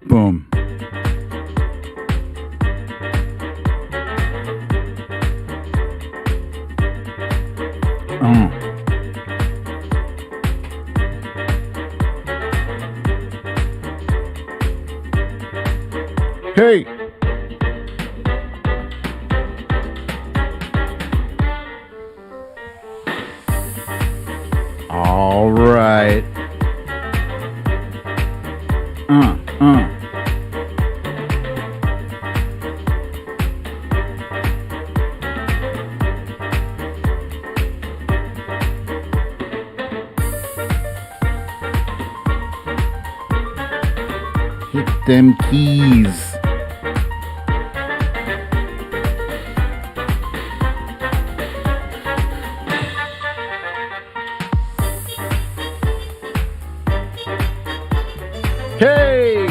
Boom. Hey. All right. Hit them keys. Hey!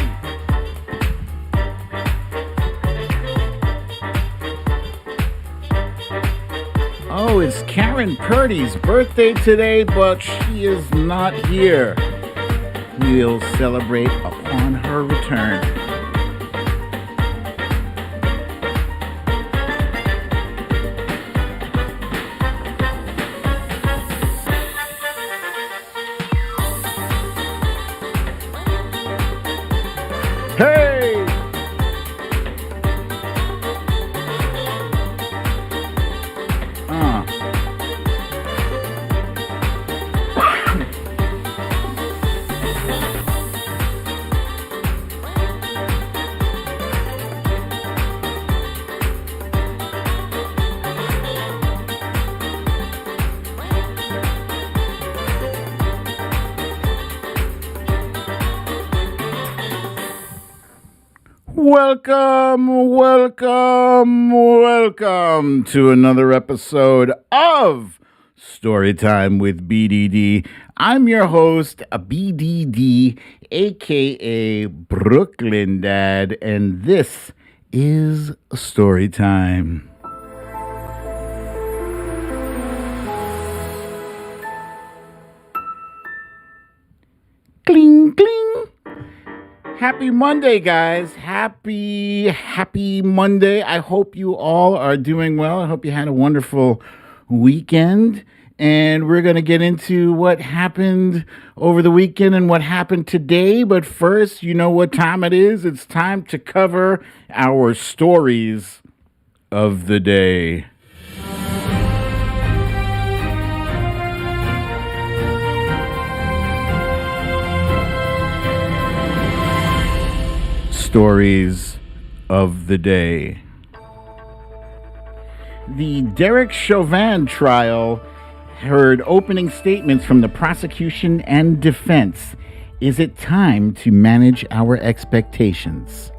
Oh, it's Karen Purdy's birthday today, but she is not here. We'll celebrate upon her return. Hey! Welcome to another episode of Storytime with BDD. I'm your host, BDD, aka Brooklyn Dad, and this is Storytime. Cling, cling. Happy Monday, guys. Happy Monday. I hope you all are doing well. I hope you had a wonderful weekend. And we're going to get into what happened over the weekend and what happened today. But first, you know what time it is? It's time to cover our stories of the day. Stories of the day. The Derek Chauvin trial heard opening statements from the prosecution and defense. Is it time to manage our expectations?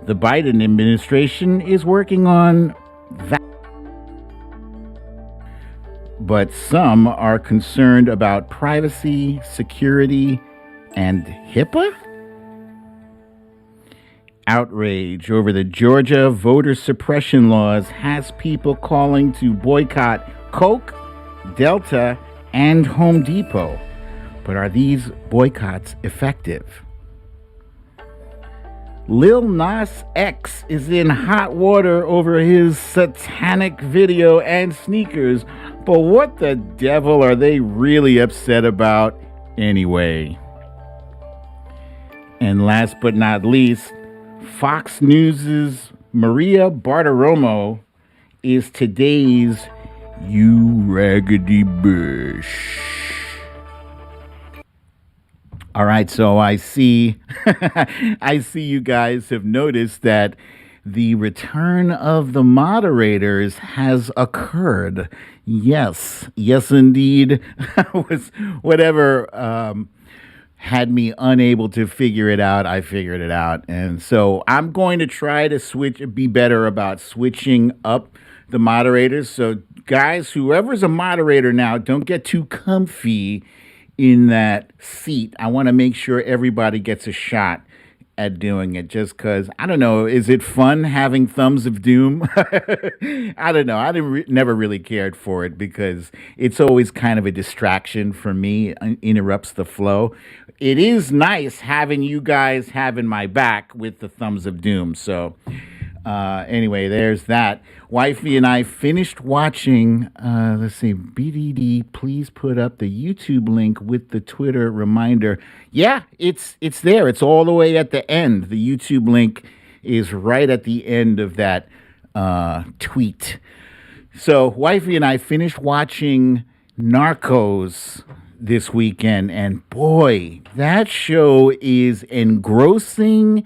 The Biden administration is working on that, but some are concerned about privacy, security, and HIPAA? Outrage over the Georgia voter suppression laws has people calling to boycott Coke, Delta, and Home Depot. But are these boycotts effective? Lil Nas X is in hot water over his satanic video and sneakers, but what the devil are they really upset about anyway? And last but not least, Fox News' Maria Bartiromo is today's "You Raggedy Bish." All right, so I see you guys have noticed that the return of the moderators has occurred. Yes, indeed. Was whatever had me unable to figure it out, I figured it out. And so I'm going to try to be better about switching up the moderators. So guys, whoever's a moderator now, don't get too comfy in that seat. I want to make sure everybody gets a shot at doing it just because I don't know. Is it fun having thumbs of doom? I don't know. I didn't never really cared for it because it's always kind of a distraction for me. Interrupts the flow. It is nice having you guys having my back with the thumbs of doom. So anyway, there's that. Wifey and I finished watching. Let's see, BDD. Please put up the YouTube link with the Twitter reminder. Yeah, it's there. It's all the way at the end. The YouTube link is right at the end of that tweet. So, wifey and I finished watching Narcos this weekend, and boy, that show is engrossing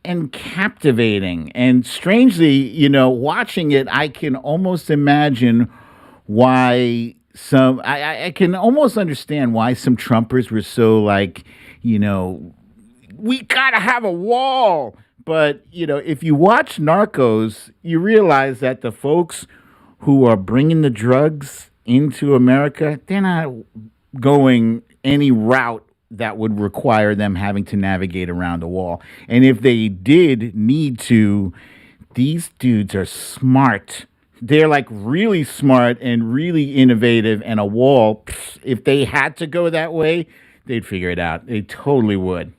and captivating. And strangely, watching it, I can almost imagine why I can almost understand why some Trumpers were so like, we gotta have a wall. But, if you watch Narcos, you realize that the folks who are bringing the drugs into America, they're not going any route that would require them having to navigate around a wall. And if they did need to, these dudes are smart. They're like really smart and really innovative. And a wall, if they had to go that way, they'd figure it out. They totally would.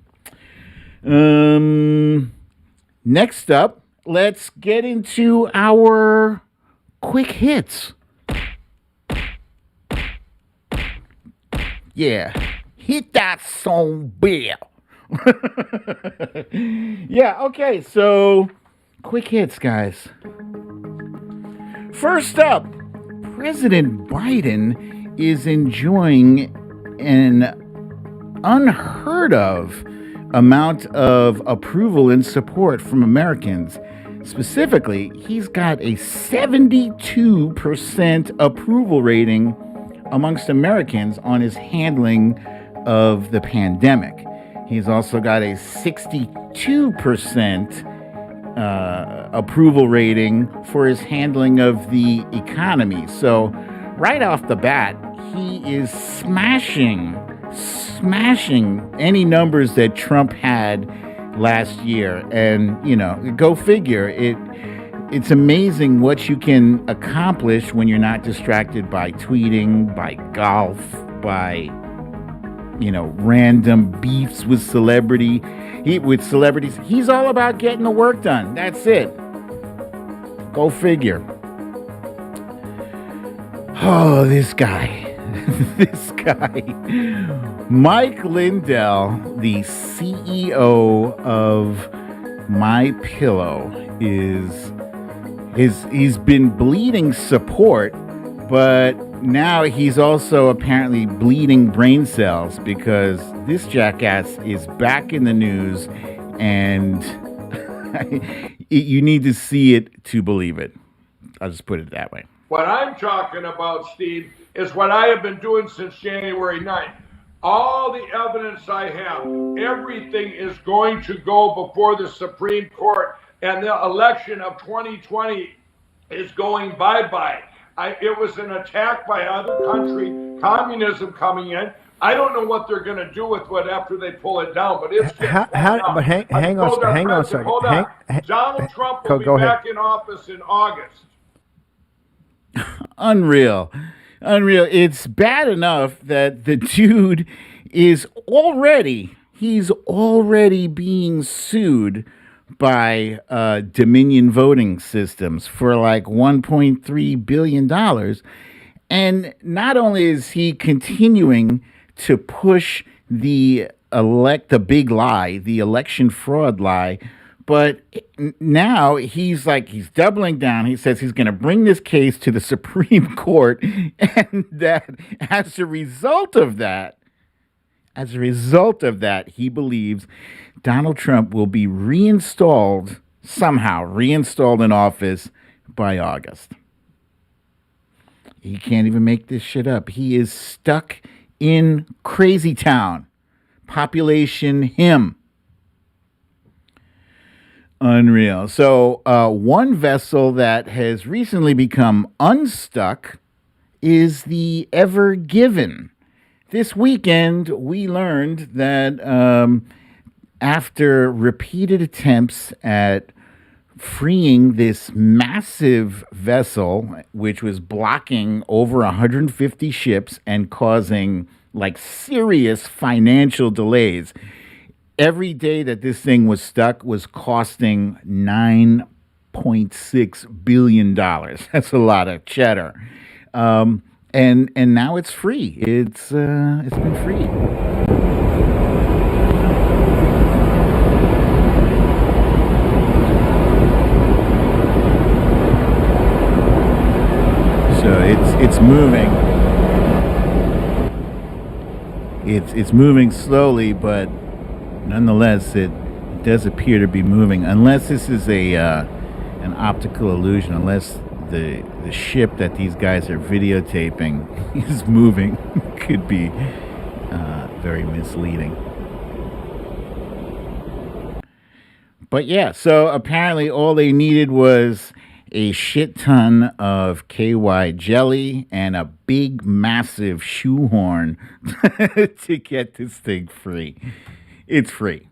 Next up, let's get into our quick hits. Yeah. Hit that song bell. Yeah, okay, so quick hits, guys. First up, President Biden is enjoying an unheard of amount of approval and support from Americans. Specifically, he's got a 72% approval rating amongst Americans on his handling of the pandemic. He's also got a 62% approval rating for his handling of the economy. So right off the bat, he is smashing any numbers that Trump had last year. And, go figure. It's amazing what you can accomplish when you're not distracted by tweeting, by golf, by random beefs with celebrities. He's all about getting the work done. That's it. Go figure. Oh, this guy. Mike Lindell, the CEO of My Pillow, he's been bleeding support, but now he's also apparently bleeding brain cells because this jackass is back in the news, and you need to see it to believe it. I'll just put it that way. What I'm talking about, Steve, is what I have been doing since January 9th. All the evidence I have, everything is going to go before the Supreme Court, and the election of 2020 is going bye-bye. It was an attack by other country, communism coming in. I don't know what they're going to do with it after they pull it down, but it's hang on a second. Donald Trump will be back in office in August. Unreal. It's bad enough that the dude is already being sued by Dominion voting systems for like $1.3 billion. And not only is he continuing to push the big lie, the election fraud lie, but now he's doubling down. He says he's going to bring this case to the Supreme Court, and that as a result of that, he believes Donald Trump will be somehow reinstalled in office by August. He can't even make this shit up. He is stuck in Crazy Town. Population him. Unreal. So one vessel that has recently become unstuck is the Ever Given. This weekend, we learned that after repeated attempts at freeing this massive vessel, which was blocking over 150 ships and causing like serious financial delays. Every day that this thing was stuck was costing $9.6 billion. That's a lot of cheddar. And now it's free. It's been free. So it's moving. It's moving slowly, but nonetheless, it does appear to be moving. Unless this is an optical illusion, unless the ship that these guys are videotaping is moving, could be very misleading. But yeah, so apparently all they needed was a shit ton of KY jelly and a big, massive shoehorn to get this thing free. It's free.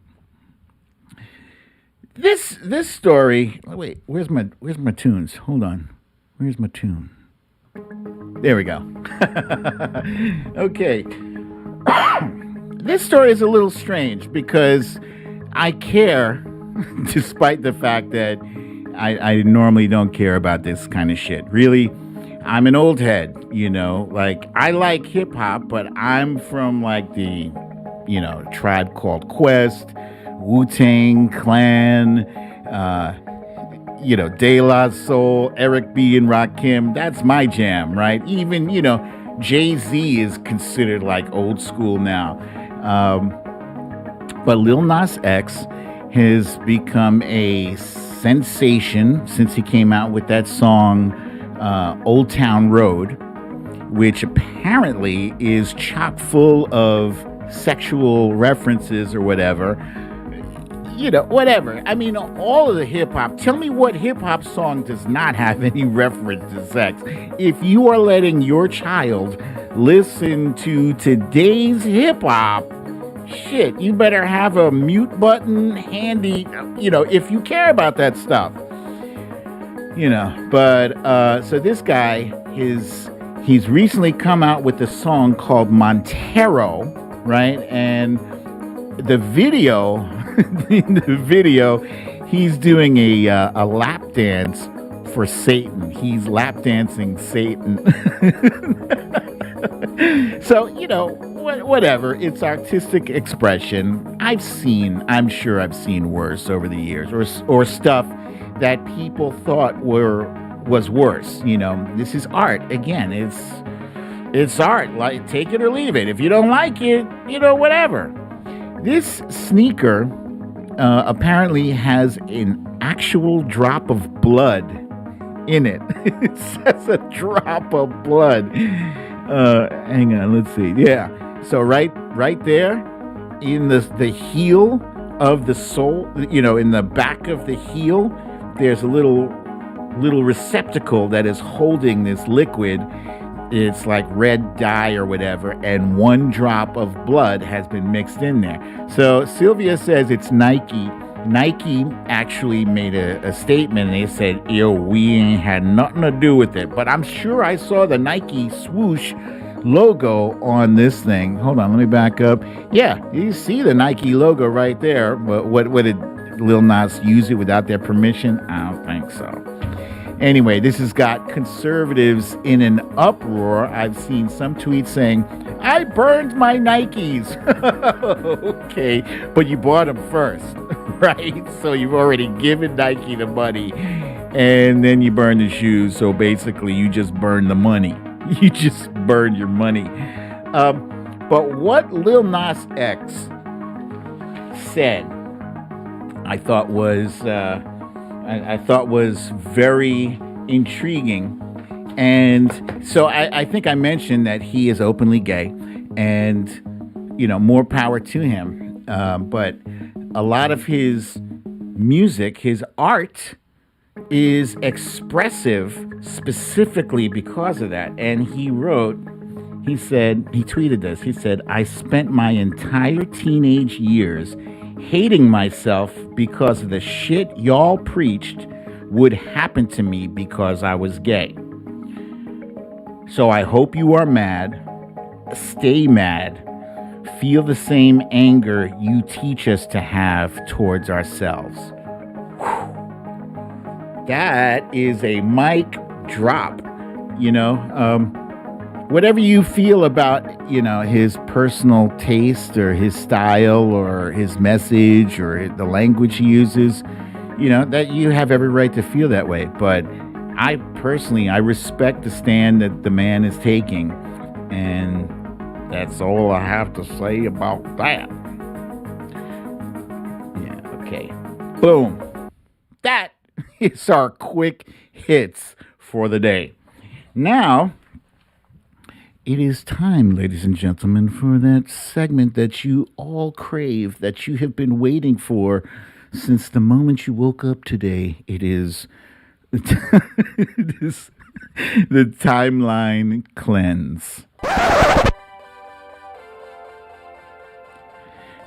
This story. Wait, where's my tunes? Hold on. Where's my tune? There we go. Okay. This story is a little strange because I care, despite the fact that I normally don't care about this kind of shit. Really, I'm an old head, like I like hip hop, but I'm from like the, Tribe Called Quest, Wu-Tang Clan, De La Soul, Eric B. and Rakim. That's my jam, right? Even, Jay-Z is considered like old school now. But Lil Nas X has become a sensation since he came out with that song, Old Town Road, which apparently is chock full of sexual references or whatever. Whatever. I mean, all of the hip-hop. Tell me what hip-hop song does not have any reference to sex. If you are letting your child listen to today's hip-hop, shit, you better have a mute button handy, if you care about that stuff. But so this guy, he's recently come out with a song called Montero, right? And the video, in the video, he's doing a lap dance for Satan. He's lap dancing Satan. So, whatever. It's artistic expression. I'm sure I've seen worse over the years, or stuff that people thought was worse. This is art. Again, it's art. Like, take it or leave it. If you don't like it, whatever. This sneaker apparently has an actual drop of blood in it. It says a drop of blood. Hang on, let's see. Yeah. So right there in the heel of the sole, in the back of the heel, there's a little receptacle that is holding this liquid. It's like red dye or whatever, and one drop of blood has been mixed in there. So Sylvia says it's Nike. Nike actually made a statement, and they said, we ain't had nothing to do with it. But I'm sure I saw the Nike swoosh logo on this thing. Hold on, let me back up. Yeah, you see the Nike logo right there. But what did Lil Nas use it without their permission? I don't think so. Anyway, this has got conservatives in an uproar. I've seen some tweets saying, I burned my Nikes. Okay, but you bought them first, right? So you've already given Nike the money, and then you burned the shoes. So basically, you just burned the money. You just burned your money. But what Lil Nas X said, I thought was very intriguing. And so I think I mentioned that he is openly gay, and more power to him. But a lot of his music, his art, is expressive specifically because of that. And he tweeted this. He said, I spent my entire teenage years hating myself because of the shit y'all preached would happen to me because I was gay. So I hope you are mad. Stay mad. Feel the same anger you teach us to have towards ourselves. Whew. That is a mic drop. Whatever you feel about, his personal taste or his style or his message or the language he uses, that you have every right to feel that way. But I respect the stand that the man is taking. And that's all I have to say about that. Yeah, okay. Boom. That is our quick hits for the day. Now, it is time, ladies and gentlemen, for that segment that you all crave, that you have been waiting for since the moment you woke up today. It is the timeline cleanse.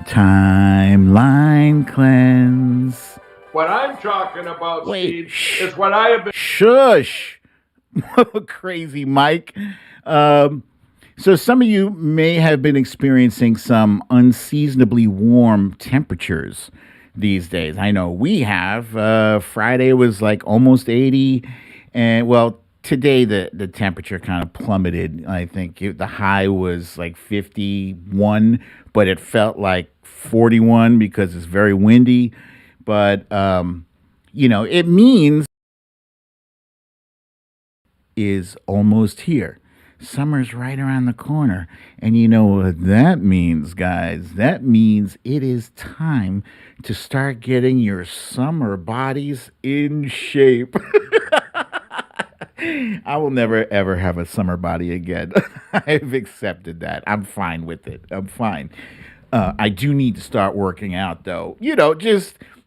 Timeline cleanse. What I'm talking about, Wait, Steve, is what I have been... Shush! Crazy Mike. So some of you may have been experiencing some unseasonably warm temperatures these days. I know we have. Friday was like almost 80. And, well, today the temperature kind of plummeted. I think the high was like 51, but it felt like 41 because it's very windy. But, it means is almost here. Summer's right around the corner. And you know what that means, guys? That means it is time to start getting your summer bodies in shape. I will never, ever have a summer body again. I've accepted that. I'm fine with it. I'm fine. I do need to start working out, though.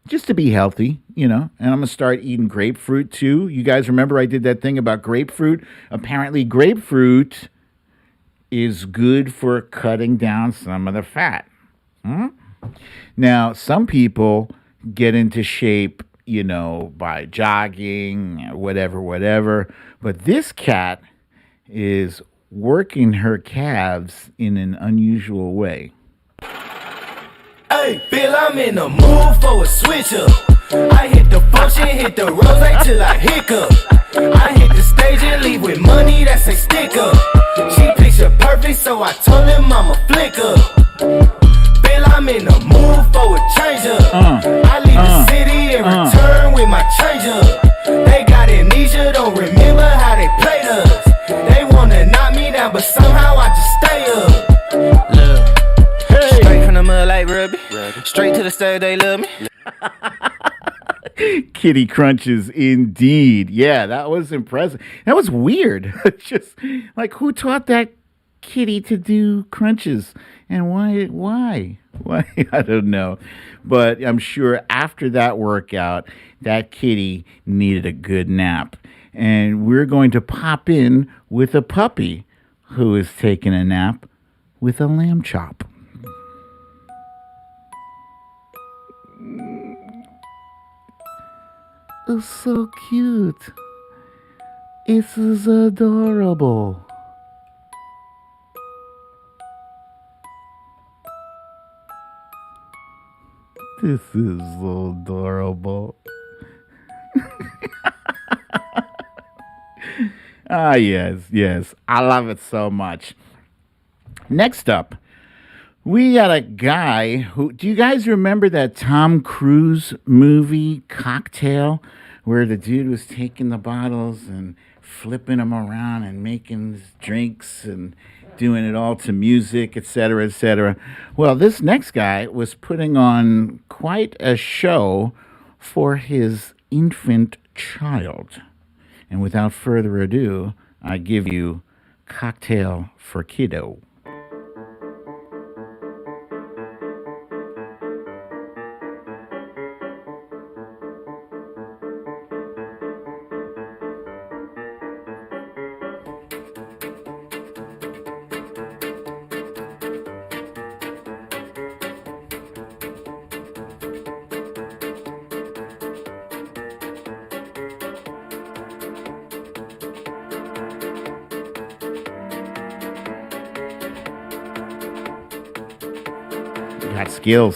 Just to be healthy, and I'm going to start eating grapefruit too. You guys remember I did that thing about grapefruit? Apparently grapefruit is good for cutting down some of the fat. Now, some people get into shape, by jogging, whatever. But this cat is working her calves in an unusual way. Hey, Bill, I'm in the mood for a switch up. I hit the function, hit the rose till I hiccup. I hit the stage and leave with money that's a stick up. She picture perfect, so I told him I'm a flick up. Bill, I'm in the mood for a change up. I leave the city and return with my change up. They got amnesia, don't remember how they played us. They wanna knock me down, but somehow I just stay up. Look. Straight from the mud like Ruby. Straight to the stage, they love me. Kitty crunches, indeed. Yeah, that was impressive. That was weird. Just like, who taught that kitty to do crunches? And why? I don't know. But I'm sure after that workout, that kitty needed a good nap. And we're going to pop in with a puppy who is taking a nap with a lamb chop. It's so cute. It is adorable. This is so adorable. Yes. I love it so much. Next up, we got a guy who... Do you guys remember that Tom Cruise movie, Cocktail, where the dude was taking the bottles and flipping them around and making drinks and doing it all to music, etc., etc.? Well, this next guy was putting on quite a show for his infant child. And without further ado, I give you Cocktail for Kiddo. Got skills.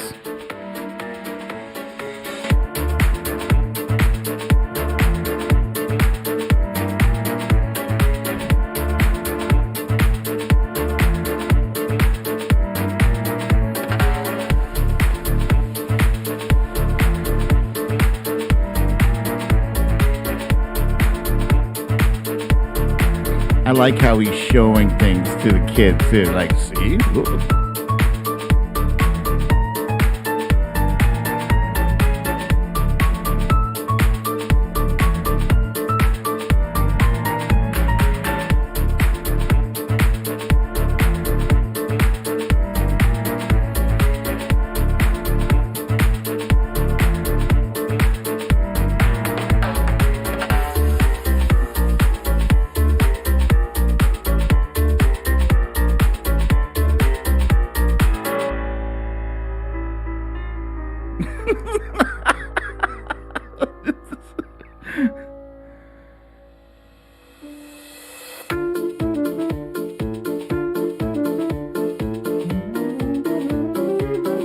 I like how he's showing things to the kids too. Like, see? Ooh.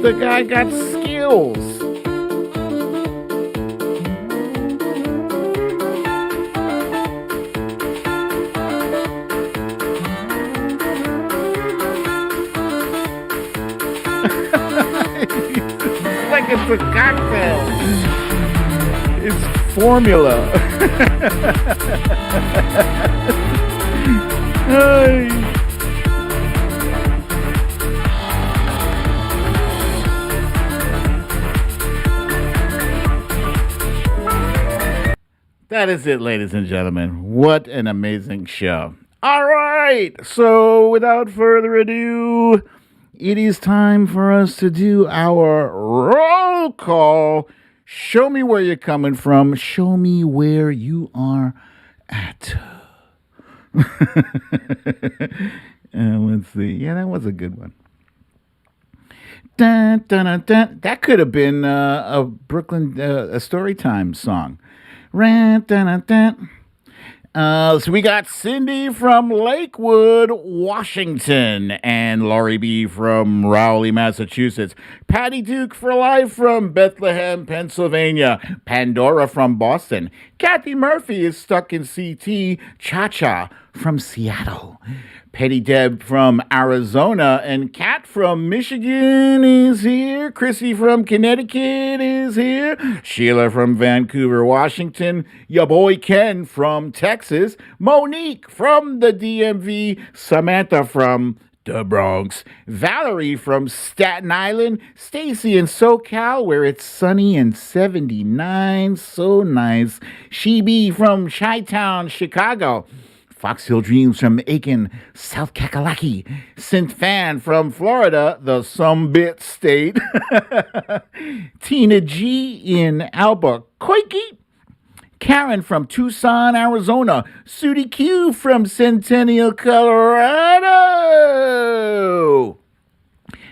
The guy got skills. It's like it's a cocktail. It's formula. Hey. That is it, ladies and gentlemen. What an amazing show. All right. So, without further ado, it is time for us to do our roll call. Show me where you're coming from. Show me where you are at. Let's see. Yeah, that was a good one. Dun, dun, dun, dun. That could have been a Brooklyn a Storytime song. So we got Cindy from Lakewood, Washington, and Laurie B. from Rowley, Massachusetts. Patty Duke for life from Bethlehem, Pennsylvania. Pandora from Boston. Kathy Murphy is stuck in CT. Cha-Cha from Seattle. Petty Deb from Arizona, and Kat from Michigan is here. Chrissy from Connecticut is here. Sheila from Vancouver, Washington. Your boy Ken from Texas. Monique from the DMV. Samantha from the Bronx. Valerie from Staten Island. Stacy in SoCal, where it's sunny and 79. So nice. She-Bee from Chi-Town, Chicago. Fox Hill Dreams from Aiken, South Kakalaki. Synth Fan from Florida, the Sumbit State. Tina G in Albuquerque. Karen from Tucson, Arizona. Sudie Q from Centennial, Colorado.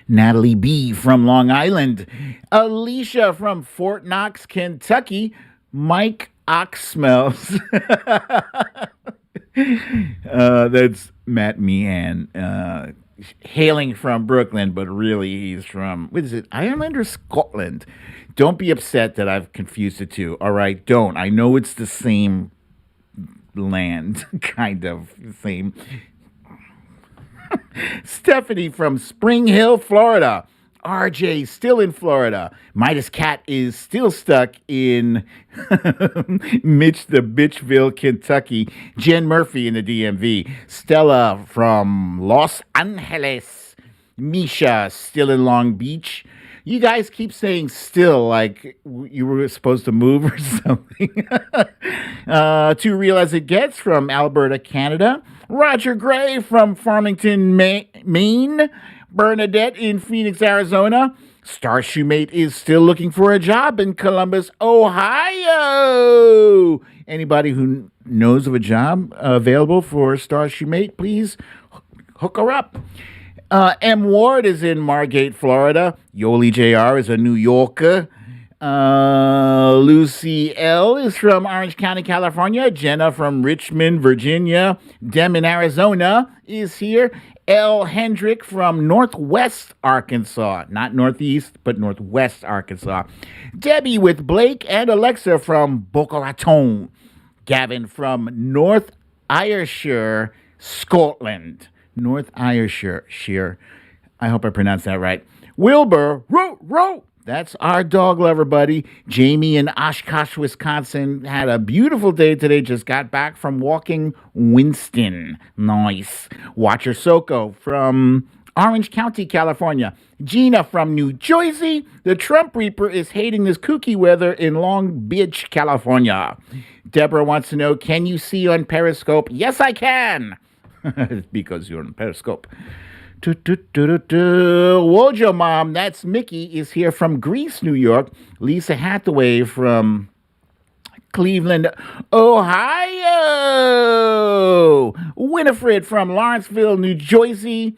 Natalie B from Long Island. Alicia from Fort Knox, Kentucky. Mike Oxsmells. That's Matt Meehan, hailing from Brooklyn, but really he's from, what is it, Ireland or Scotland? Don't be upset that I've confused the two, all right? Don't. I know it's the same land, kind of, same. Stephanie from Spring Hill, Florida. RJ still in Florida. Midas Cat is still stuck in Mitch the Bitchville, Kentucky. Jen Murphy in the DMV. Stella from Los Angeles. Misha still in Long Beach. You guys keep saying still like you were supposed to move or something. Too Real As It Gets from Alberta, Canada. Roger Gray from Farmington, Maine. Bernadette in Phoenix, Arizona. Star Shoemate is still looking for a job in Columbus, Ohio. Anybody who knows of a job available for Star Shoemate, please hook her up. M. Ward is in Margate, Florida. Yoli JR is a New Yorker. Lucy L. is from Orange County, California. Jenna from Richmond, Virginia. Dem in Arizona is here. L. Hendrick from Northwest Arkansas. Not Northeast, but Northwest Arkansas. Debbie with Blake and Alexa from Boca Raton. Gavin from North Ayrshire, Scotland. North Ayrshire. I hope I pronounced that right. Wilbur, row. That's our dog lover buddy. Jamie in Oshkosh, Wisconsin had a beautiful day today. Just got back from walking Winston. Nice. Watcher Soko from Orange County, California. Gina from New Jersey. The Trump Reaper is hating this kooky weather in Long Beach, California. Deborah wants to know, can you see on Periscope? Yes, I can. Because you're on Periscope. Wojo Mom, that's Mickey, is here from Greece, New York. Lisa Hathaway from Cleveland, Ohio. Winifred from Lawrenceville, New Jersey.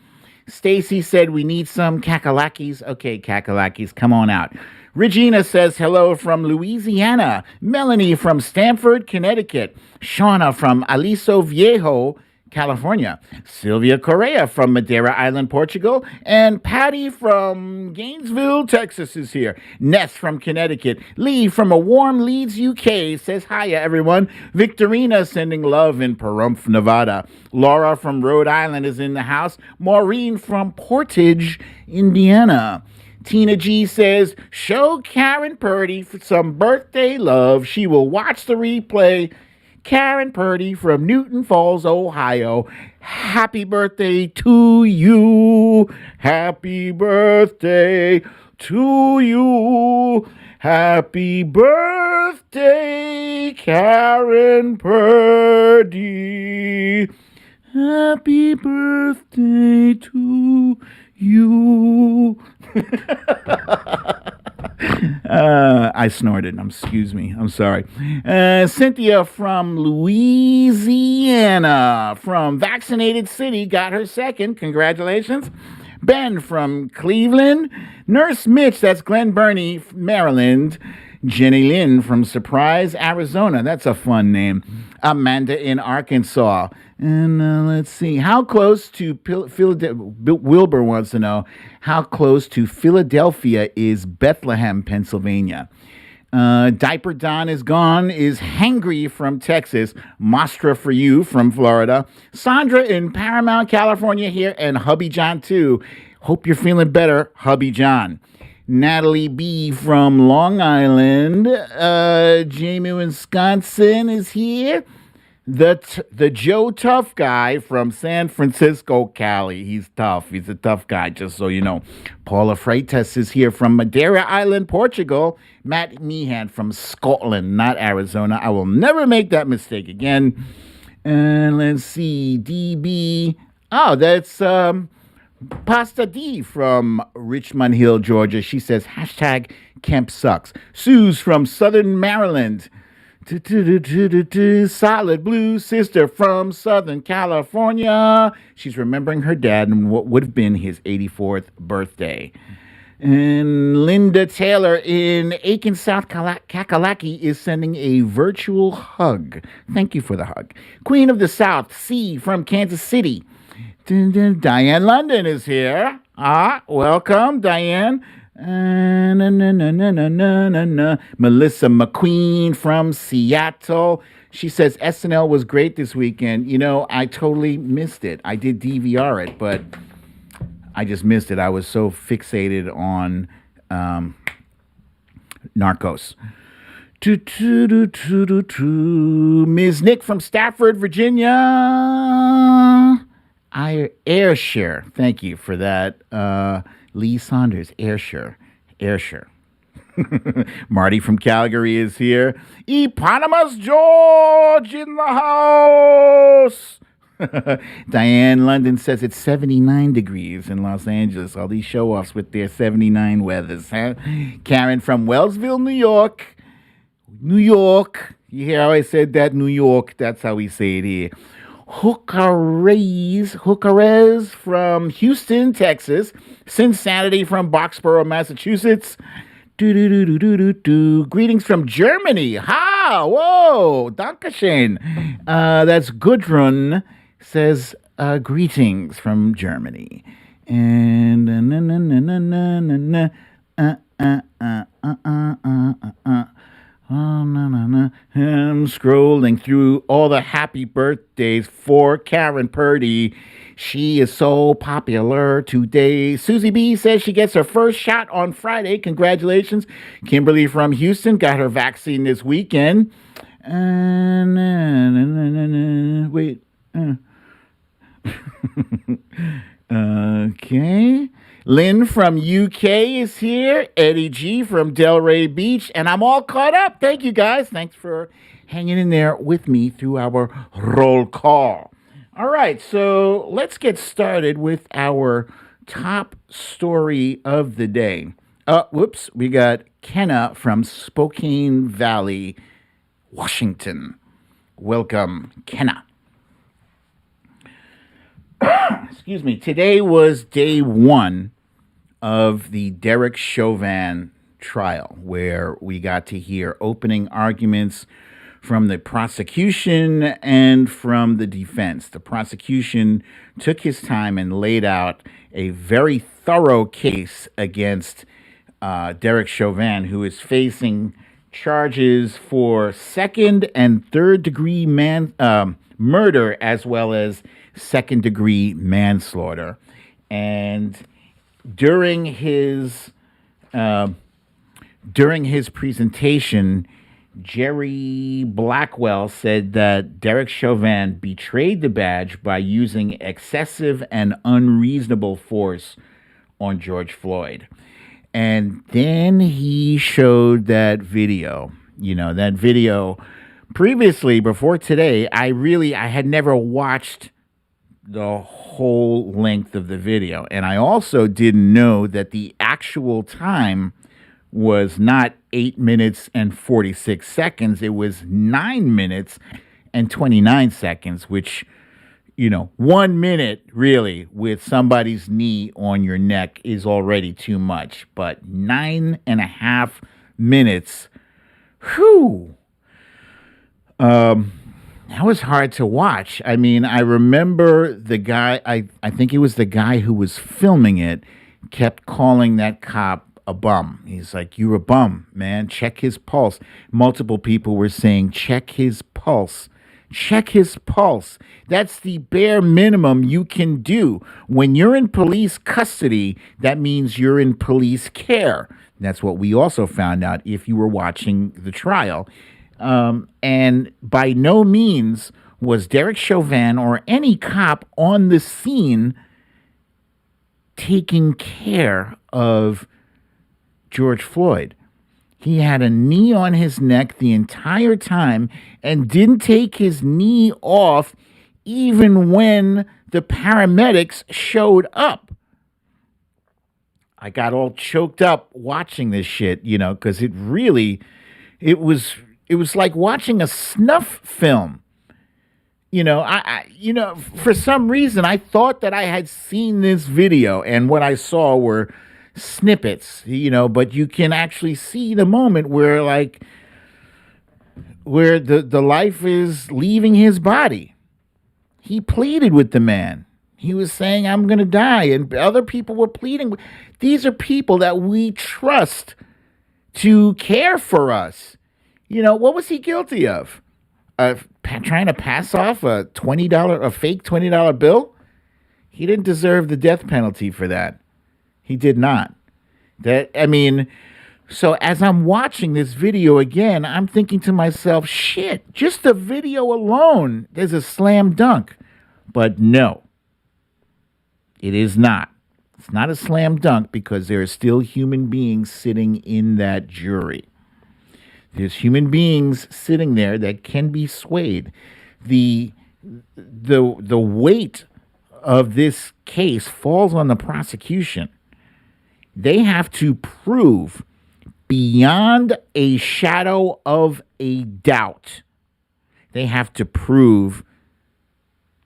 Stacy said we need some kakalakis. Okay, kakalakis, come on out. Regina says hello from Louisiana. Melanie from Stamford, Connecticut. Shauna from Aliso Viejo, California. Sylvia Correa from Madeira Island, Portugal. And Patty from Gainesville, Texas is here. Ness from Connecticut. Lee from a warm Leeds, UK says hiya, everyone. Victorina sending love in Pahrump, Nevada. Laura from Rhode Island is in the house. Maureen from Portage, Indiana. Tina G says, show Karen Purdy for some birthday love. She will watch the replay. Karen Purdy from Newton Falls, Ohio. Happy birthday to you. Happy birthday to you. Happy birthday, Karen Purdy. Happy birthday to you. I snorted. Excuse me. I'm sorry. Cynthia from Louisiana, from Vaccinated City, got her second. Congratulations. Ben from Cleveland. Nurse Mitch, that's Glen Burnie, Maryland. Jenny Lynn from Surprise, Arizona. That's a fun name. Amanda in Arkansas. And let's see. How close to Philadelphia? Wilbur wants to know, how close to Philadelphia is Bethlehem, Pennsylvania? Diaper Don is gone, is hangry from Texas. Mostra for you from Florida. Sandra in Paramount, California here, and Hubby John too. Hope you're feeling better, Hubby John. Natalie B. from Long Island. Jamie, Wisconsin is here. The Joe Tough guy from San Francisco, Cali. He's tough. He's a tough guy, just so you know. Paula Freitas is here from Madeira Island, Portugal. Matt Meehan from Scotland, not Arizona. I will never make that mistake again. And let's see. DB. Oh, that's Pasta D from Richmond Hill, Georgia. She says, hashtag Kemp sucks. Sue's from Southern Maryland. Solid Blue Sister from Southern California. She's remembering her dad and what would have been his 84th birthday. And Linda Taylor in Aiken, South Kakalaki is sending a virtual hug. Thank you for the hug. Queen of the South, C from Kansas City. Diane London is here. Welcome, Diane. Melissa McQueen from Seattle. She says SNL was great this weekend. You know, I totally missed it. I did DVR it, but I just missed it. I was so fixated on Narcos. Ms. Nick from Stafford, Virginia. Ayrshire. Thank you for that. Lee Saunders, Ayrshire. Marty from Calgary is here. Eponymous George in the house. Diane London says it's 79 degrees in Los Angeles. All these show-offs with their 79 weathers. Huh? Karen from Wellsville, New York. You hear how I said that? New York. That's how we say it here. Hookerez from Houston, Texas. Cincinnati from Boxborough, Massachusetts. Greetings from Germany. Ha! Whoa! Dankeschön. That's Gudrun. Says, greetings from Germany. And I'm scrolling through all the happy birthdays for Karen Purdy. She is so popular today. Susie B says she gets her first shot on Friday. Congratulations. Kimberly from Houston got her vaccine this weekend. Wait. Okay. Lynn from UK is here. Eddie G from Delray Beach. And I'm all caught up. Thank you, guys. Thanks for hanging in there with me through our roll call. All right, so let's get started with our top story of the day. We got Kenna from Spokane Valley, Washington. Welcome, Kenna. Excuse me. Today was day one of the Derek Chauvin trial, where we got to hear opening arguments from the prosecution and from the defense. The prosecution took his time and laid out a very thorough case against Derek Chauvin, who is facing charges for second and third degree murder, as well as second degree manslaughter. And during his presentation, Jerry Blackwell said that Derek Chauvin betrayed the badge by using excessive and unreasonable force on George Floyd. And then he showed that video. That video previously, before today, I had never watched the whole length of the video. And I also didn't know that the actual time was not 8 minutes and 46 seconds. It was 9 minutes and 29 seconds, which, 1 minute really with somebody's knee on your neck is already too much. But 9.5 minutes, whew. That was hard to watch. I mean, I remember the guy, I think it was the guy who was filming it, kept calling that cop a bum. He's like, "You're a bum, man. Check his pulse." Multiple people were saying, "Check his pulse. Check his pulse." That's the bare minimum you can do. When you're in police custody, that means you're in police care. That's what we also found out if you were watching the trial. And by no means was Derek Chauvin or any cop on the scene taking care of George Floyd. He had a knee on his neck the entire time and didn't take his knee off even when the paramedics showed up. I got all choked up watching this shit, because it was like watching a snuff film. For some reason, I thought that I had seen this video, and what I saw were snippets, but you can actually see the moment where the life is leaving his body. He pleaded with the man. He was saying, "I'm going to die," and other people were pleading. These are people that we trust to care for us. What was he guilty of? Trying to pass off a fake $20 bill? He didn't deserve the death penalty for that. He did not. So as I'm watching this video again, I'm thinking to myself, shit, just the video alone, there's a slam dunk. But no, it is not. It's not a slam dunk because there are still human beings sitting in that jury. There's human beings sitting there that can be swayed. The weight of this case falls on the prosecution. They have to prove beyond a shadow of a doubt. They have to prove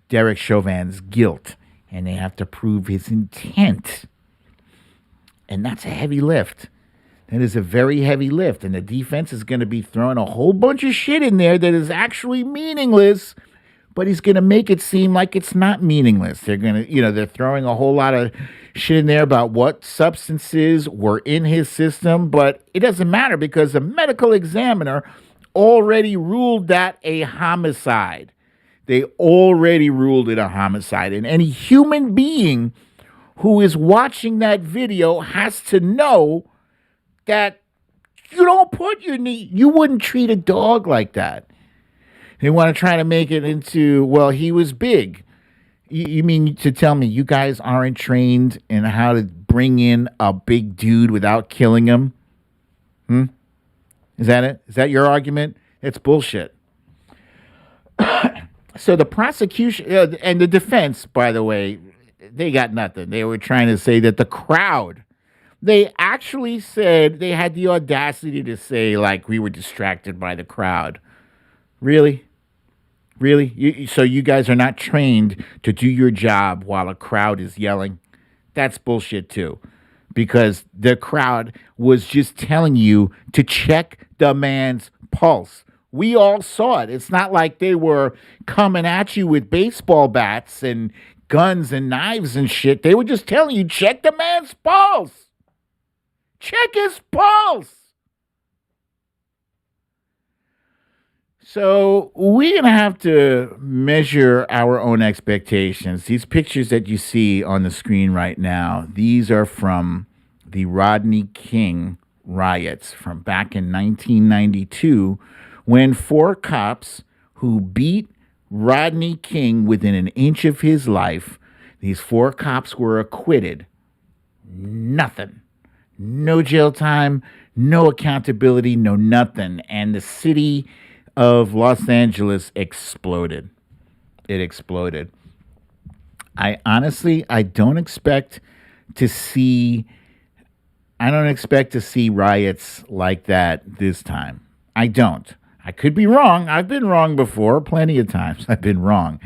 Derek Chauvin's guilt, and they have to prove his intent. And that's a heavy lift. That is a very heavy lift, and the defense is going to be throwing a whole bunch of shit in there that is actually meaningless but he's going to make it seem like it's not meaningless. They're going to, they're throwing a whole lot of shit in there about what substances were in his system, but it doesn't matter because the medical examiner already ruled that a homicide. They already ruled it a homicide. And any human being who is watching that video has to know that you don't put your knee, you wouldn't treat a dog like that. They want to try to make it into, well, he was big. You mean to tell me you guys aren't trained in how to bring in a big dude without killing him? Is that it? Is that your argument? It's bullshit. So the prosecution and the defense, by the way, they got nothing. They were trying to say that the crowd, they actually said, they had the audacity to say, like, we were distracted by the crowd. Really? Really? So you guys are not trained to do your job while a crowd is yelling? That's bullshit too. Because the crowd was just telling you to check the man's pulse. We all saw it. It's not like they were coming at you with baseball bats and guns and knives and shit. They were just telling you, check the man's pulse. Check his pulse. So we're going to have to measure our own expectations. These pictures that you see on the screen right now, these are from the Rodney King riots from back in 1992, when 4 cops who beat Rodney King within an inch of his life, these 4 cops were acquitted. Nothing. No jail time, no accountability, no nothing. And the city of Los Angeles exploded. It exploded. I don't expect to see riots like that this time. I don't. I could be wrong. I've been wrong before. Plenty of times I've been wrong.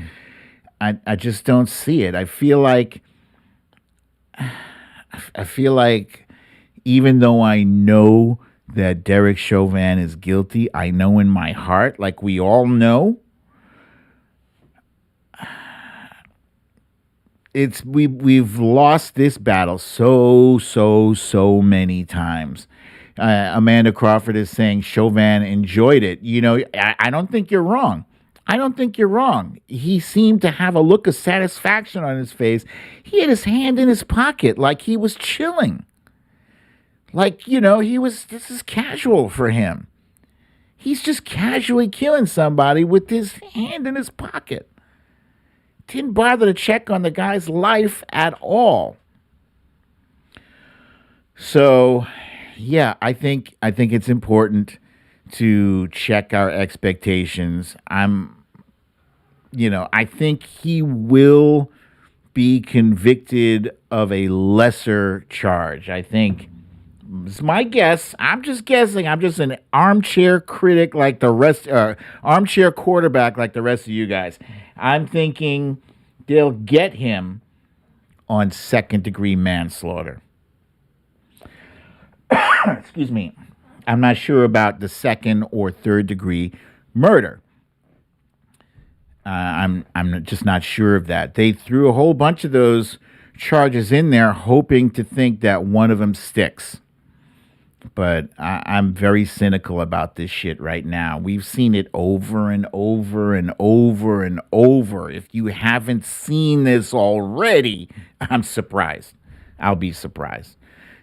I just don't see it. I feel like even though I know that Derek Chauvin is guilty, I know in my heart, like we all know, we've lost this battle so many times. Amanda Crawford is saying Chauvin enjoyed it. I don't think you're wrong. He seemed to have a look of satisfaction on his face. He had his hand in his pocket like he was chilling. Like, this is casual for him. He's just casually killing somebody with his hand in his pocket. Didn't bother to check on the guy's life at all. So, yeah, I think it's important to check our expectations. I think he will be convicted of a lesser charge. I think it's my guess. I'm just guessing. I'm just an armchair critic like the rest, armchair quarterback like the rest of you guys. I'm thinking they'll get him on second-degree manslaughter. Excuse me. I'm not sure about the second or third-degree murder. I'm just not sure of that. They threw a whole bunch of those charges in there, hoping to think that one of them sticks. But I'm very cynical about this shit right now. We've seen it over and over and over and over. If you haven't seen this already, I'm surprised. I'll be surprised.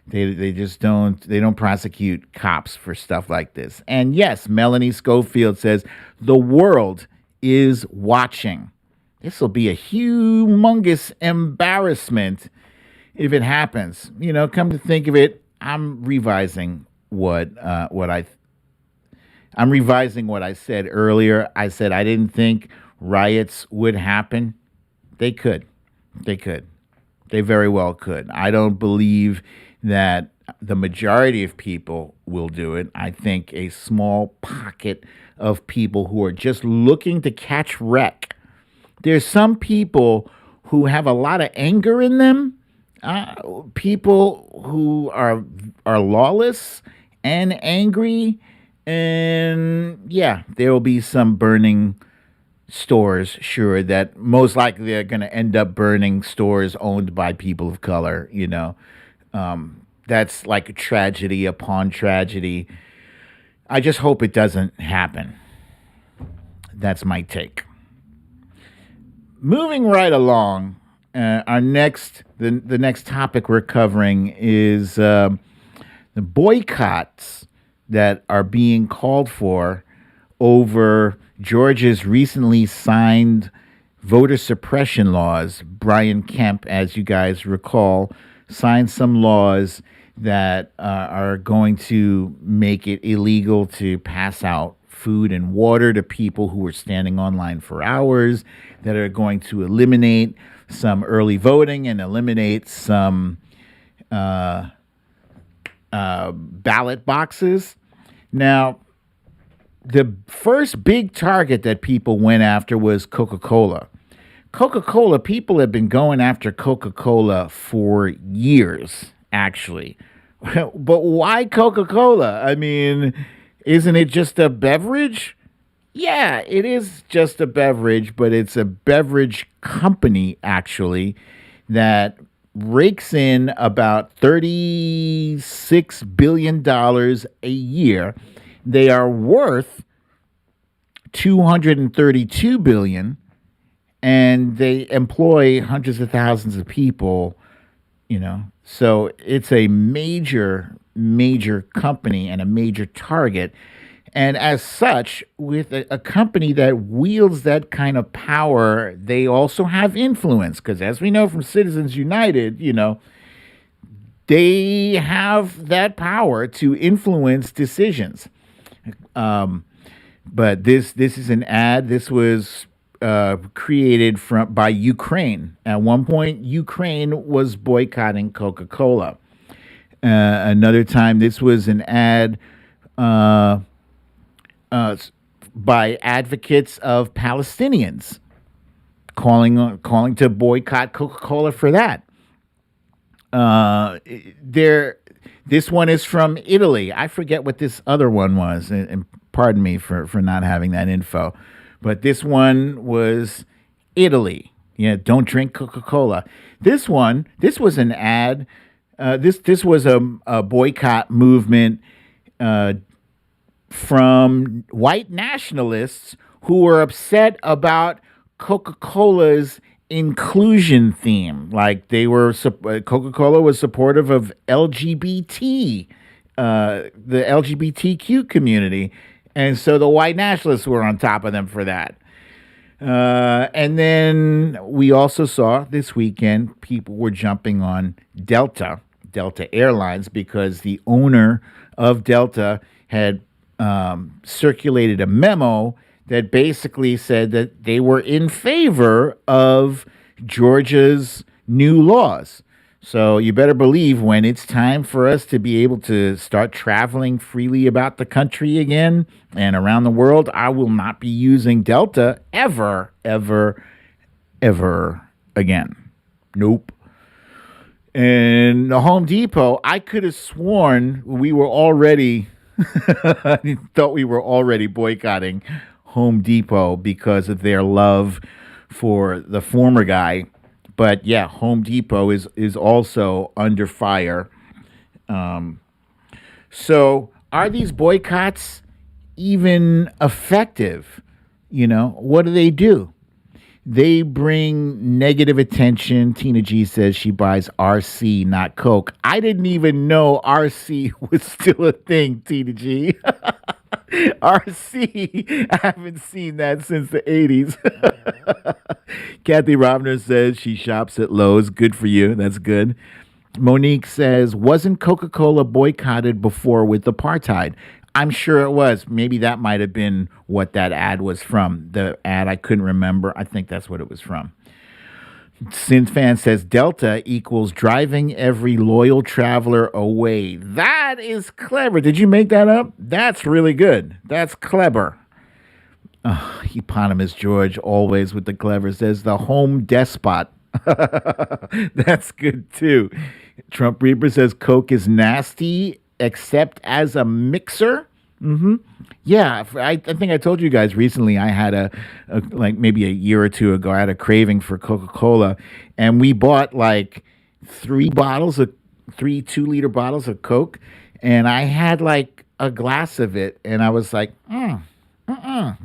They just don't prosecute cops for stuff like this. And yes, Melanie Schofield says the world is watching. This will be a humongous embarrassment if it happens. Come to think of it, I'm revising what I said earlier. I said I didn't think riots would happen. They could. They very well could. I don't believe that the majority of people will do it. I think a small pocket of people who are just looking to catch wreck. There's some people who have a lot of anger in them. People who are lawless and angry, and yeah, there will be some burning stores, sure, that most likely they're going to end up burning stores owned by people of color, That's like a tragedy upon tragedy. I just hope it doesn't happen. That's my take. Moving right along, the next topic we're covering is the boycotts that are being called for over Georgia's recently signed voter suppression laws. Brian Kemp, as you guys recall, signed some laws that are going to make it illegal to pass out food and water to people who are standing online for hours, that are going to eliminate some early voting and eliminate some ballot boxes. Now, the first big target that people went after was Coca-Cola. Coca-Cola, people have been going after Coca-Cola for years, actually. But why Coca-Cola? I mean, isn't it just a beverage? Yeah, it is just a beverage, but it's a beverage company, actually, that rakes in about $36 billion a year. They are worth $232 billion, and they employ hundreds of thousands of people, So it's a major, major company and a major target. And as such, with a company that wields that kind of power, they also have influence. Because as we know from Citizens United, they have that power to influence decisions. But this is an ad. This was created by Ukraine. At one point, Ukraine was boycotting Coca-Cola. Another time, this was an ad by advocates of Palestinians calling to boycott Coca-Cola for that. This one is from Italy. I forget what this other one was, and pardon me for not having that info. But this one was Italy. Don't drink Coca-Cola. This was an ad. This was a boycott movement from white nationalists who were upset about Coca-Cola's inclusion theme. Like Coca-Cola was supportive of LGBT, the LGBTQ community. And so the white nationalists were on top of them for that. And then we also saw this weekend people were jumping on Delta Airlines, because the owner of Delta had circulated a memo that basically said that they were in favor of Georgia's new laws. So you better believe when it's time for us to be able to start traveling freely about the country again and around the world, I will not be using Delta ever, ever, ever again. Nope. And the Home Depot, I could have sworn we were already I thought we were already boycotting Home Depot because of their love for the former guy. But yeah, Home Depot is also under fire. So are these boycotts even effective? What do? They bring negative attention. Tina G says she buys RC, not Coke. I didn't even know RC was still a thing, Tina G. RC, I haven't seen that since the 80s. Kathy Robner says she shops at Lowe's. Good for you. That's good. Monique says, wasn't Coca-Cola boycotted before with apartheid? I'm sure it was. Maybe that might have been what that ad was from. The ad, I couldn't remember. I think that's what it was from. Synfan says Delta equals driving every loyal traveler away. That is clever. Did you make that up? That's really good. That's clever. Eponymous George, always with the clever, says the home despot. That's good too. Trump Reaper says Coke is nasty except as a mixer. Yeah, I think I told you guys recently. I had a like maybe a year or two ago. I had a craving for Coca Cola, and we bought like 3 2-liter bottles of Coke, and I had like a glass of it, and I was like,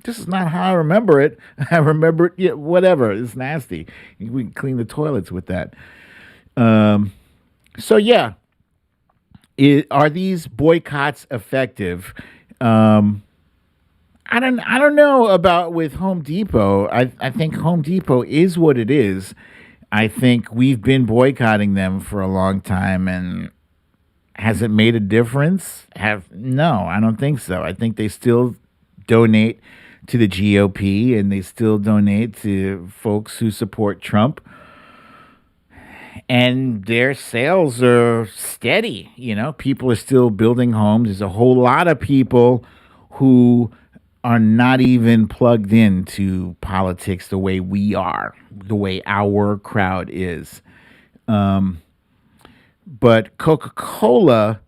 this is not how I remember it. I remember it, yeah, whatever. It's nasty. We can clean the toilets with that. Um, so yeah, are these boycotts effective? Um, I don't know about with Home Depot. I think Home Depot is what it is. I think we've been boycotting them for a long time, and has it made a difference? Have No, I don't think so. I think they still donate to the GOP, and they still donate to folks who support Trump, and their sales are steady. People are still building homes. There's a whole lot of people who are not even plugged into politics the way we are, the way our crowd is. Um, but Coca Cola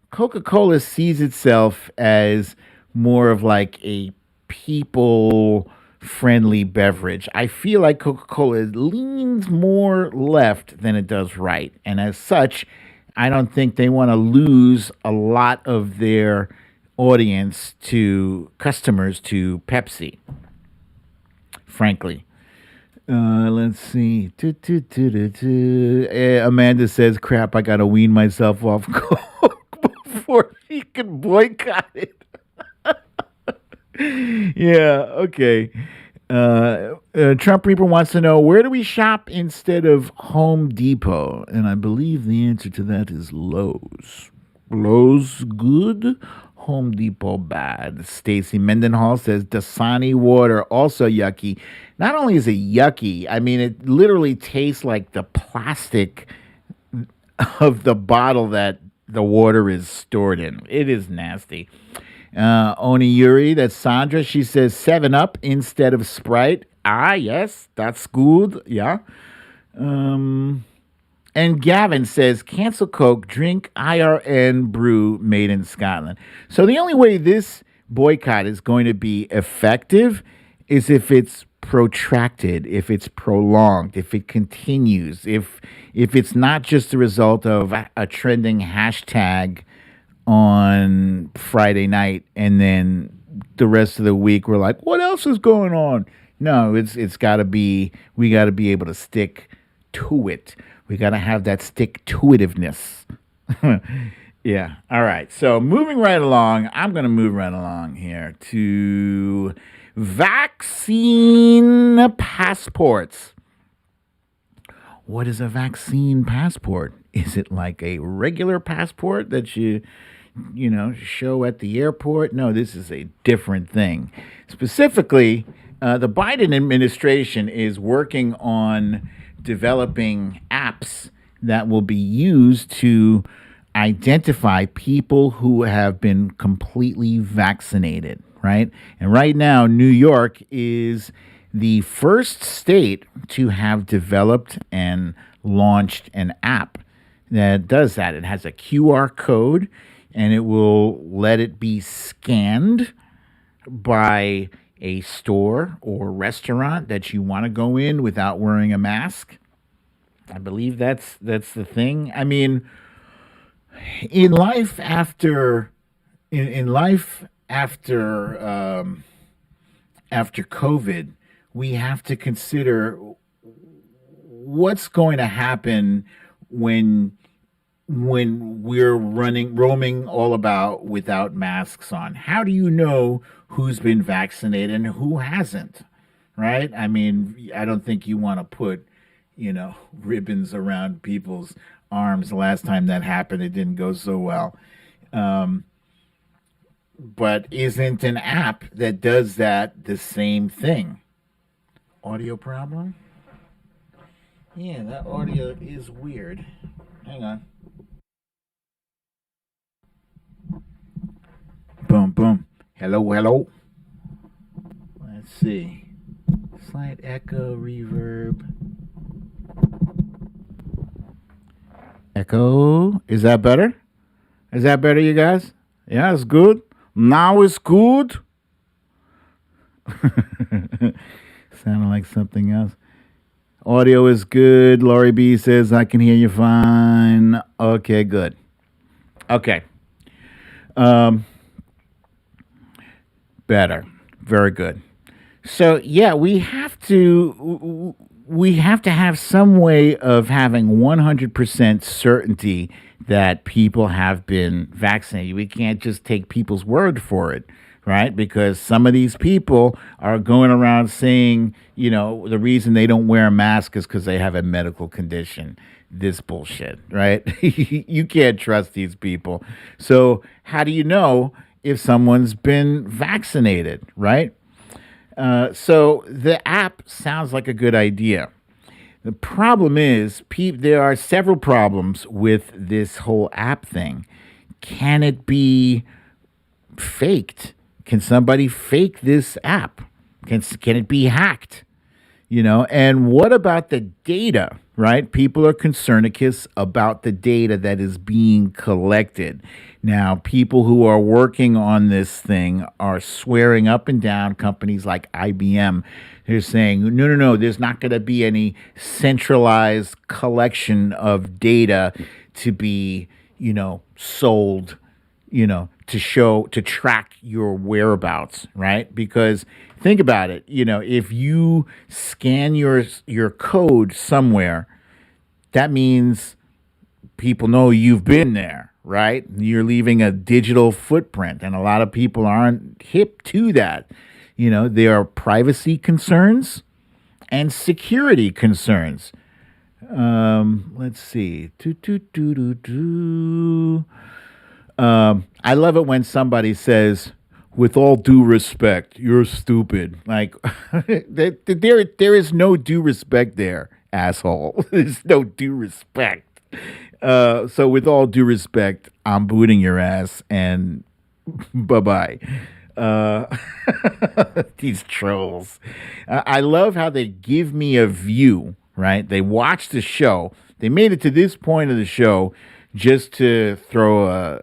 sees itself as more of like a people friendly beverage. I feel like Coca Cola leans more left than it does right. And as such, I don't think they want to lose a lot of their audience to customers to Pepsi, frankly. Let's see. Amanda says, crap, I got to wean myself off Coke before she can boycott it. Yeah, okay. Trump Reaper wants to know, where do we shop instead of Home Depot? And I believe the answer to that is Lowe's. Lowe's good, Home Depot bad. Stacy Mendenhall says Dasani water also yucky. Not only is it yucky, I mean it literally tastes like the plastic of the bottle that the water is stored in. It is nasty. Oni Yuri, that's Sandra. She says 7 Up instead of Sprite. Ah, yes, that's good. Yeah. And Gavin says cancel Coke, drink IRN brew made in Scotland. So the only way this boycott is going to be effective is if it's protracted, if it's prolonged, if it continues, if it's not just the result of a trending hashtag on Friday night, and then the rest of the week we're like, what else is going on? No, it's got to be, we got to be able to stick to it. We got to have that stick to itiveness. Yeah. All right. So moving right along, I'm going to move right along here to vaccine passports. What is a vaccine passport? Is it like a regular passport that you show at the airport? No, this is a different thing. Specifically, the Biden administration is working on developing apps that will be used to identify people who have been completely vaccinated, right? And right now, New York is the first state to have developed and launched an app that does that. It has a QR code, and it will let it be scanned by a store or restaurant that you want to go in without wearing a mask. I believe that's the thing. I mean, in life after after COVID, we have to consider what's going to happen when we're roaming all about without masks on. How do you know who's been vaccinated and who hasn't? Right? I mean, I don't think you want to put, ribbons around people's arms. The last time that happened, it didn't go so well. But isn't an app that does that the same thing? Audio problem? Yeah, that audio is weird. Hang on. Boom, boom. Hello, hello. Let's see. Slight echo, reverb. Echo. Is that better? Is that better, you guys? Yeah, it's good. Now it's good. Sounded like something else. Audio is good. Lori B says, I can hear you fine. Okay, good. Okay. Better. Very good. So, yeah, we have to have some way of having 100% certainty that people have been vaccinated. We can't just take people's word for it, right? Because some of these people are going around saying, the reason they don't wear a mask is because they have a medical condition. This bullshit, right? You can't trust these people. So how do you know if someone's been vaccinated, right? So the app sounds like a good idea. The problem is, there are several problems with this whole app thing. Can it be faked? Can somebody fake this app? Can it be hacked? And what about the data, right? People are concernicus about the data that is being collected. Now, people who are working on this thing are swearing up and down, companies like IBM. They're saying, no, there's not going to be any centralized collection of data to be, sold, to track your whereabouts, right? Because think about it, if you scan your code somewhere, that means people know you've been there, right? You're leaving a digital footprint, and a lot of people aren't hip to that. There are privacy concerns and security concerns. Let's see. I love it when somebody says, with all due respect, you're stupid. Like, there is no due respect there, asshole. There's no due respect. So with all due respect, I'm booting your ass and bye-bye. These trolls. I love how they give me a view, right? They watch the show. They made it to this point of the show just to throw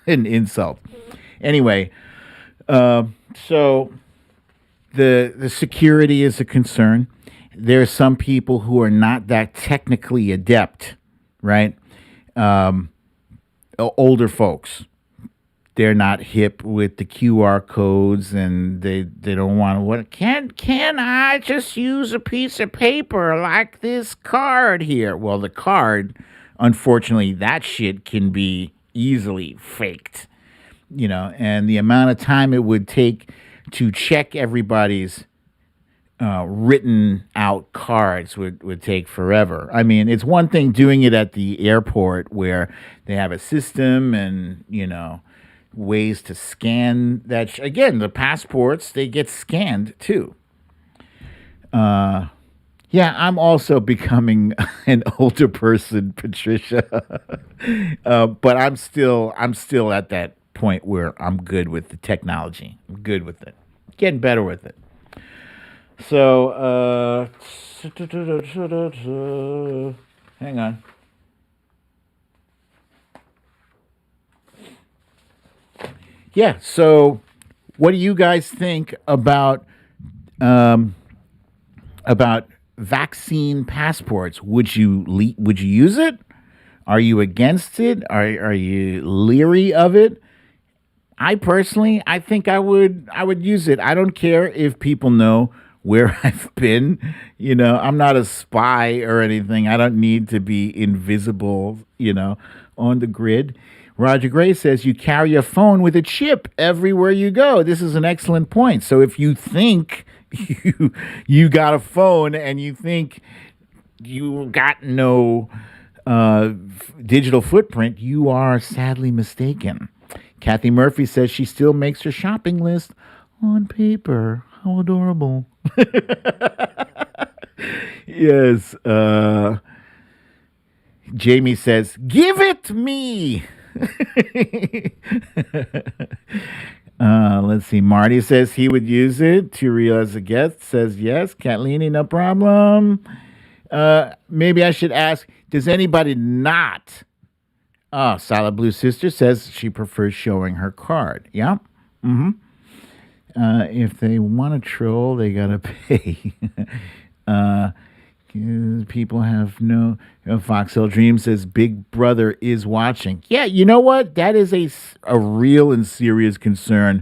an insult. Anyway, so the security is a concern. There are some people who are not that technically adept, right? Older folks. They're not hip with the QR codes, and they don't want to. Can I just use a piece of paper like this card here? Well, the card, unfortunately, that shit can be easily faked, and the amount of time it would take to check everybody's written out cards would take forever. I mean, it's one thing doing it at the airport where they have a system and, ways to scan that. Again, the passports, they get scanned too. Yeah, I'm also becoming an older person, Patricia. But I'm still at that point where I'm good with the technology. I'm good with it. Getting better with it. So, hang on. Yeah, so what do you guys think about vaccine passports? Would you use it? Are you against it? Are you leery of it? I personally, I think I would use it. I don't care if people know where I've been. I'm not a spy or anything. I don't need to be invisible, on the grid. Roger Gray says you carry a phone with a chip everywhere you go. This is an excellent point. So if you think you got a phone and you think you got no digital footprint, you are sadly mistaken. Kathy Murphy says she still makes her shopping list on paper. How adorable. Yes. Jamie says, give it me. Let's see. Marty says he would use it. Turiel as a guest says yes. Kathleen, no problem. Maybe I should ask, does anybody not Oh, Solid Blue Sister says she prefers showing her card. Yeah. Mm-hmm. If they want to troll, they gotta pay. uh, People have no. Foxhill Dream says Big Brother is watching. Yeah, you know what? That is a real and serious concern.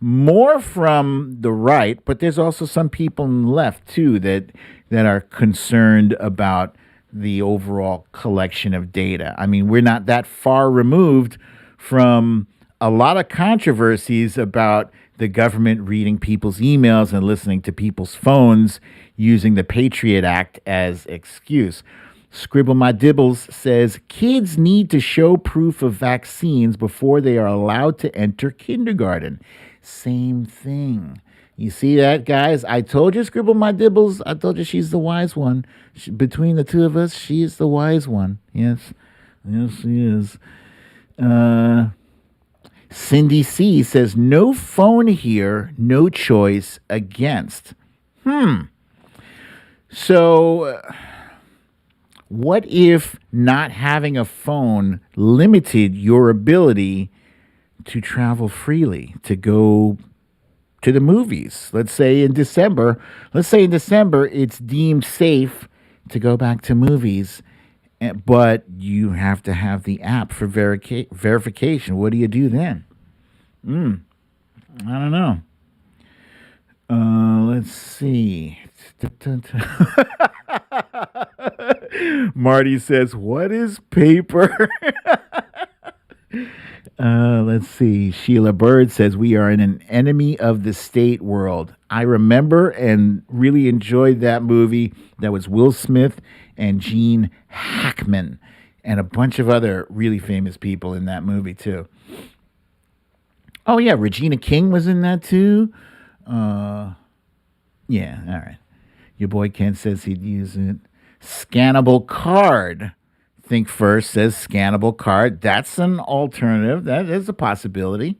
More from the right, but there's also some people on the left too that are concerned about the overall collection of data. I mean, we're not that far removed from a lot of controversies about the government reading people's emails and listening to people's phones using the Patriot Act as excuse. Scribble My Dibbles says kids need to show proof of vaccines before they are allowed to enter kindergarten. Same thing. You see that, guys? I told you, Scribble My Dibbles. I told you she's the wise one. Between the two of us, she is the wise one. Yes. Yes, she is. Cindy C says, no phone here, no choice against. So, what if not having a phone limited your ability to travel freely, to go to the movies? Let's say in December, it's deemed safe to go back to movies, but you have to have the app for verification. What do you do then? I don't know. Let's see. Marty says, what is paper? Let's see. Sheila Bird says, we are in an enemy of the state world. I remember and really enjoyed that movie. That was Will Smith and Gene Hackman and a bunch of other really famous people in that movie, too. Oh, yeah. Regina King was in that, too. Yeah. All right. Your boy Ken says he'd use it. Scannable card. Think First says scannable card. That's an alternative. That is a possibility.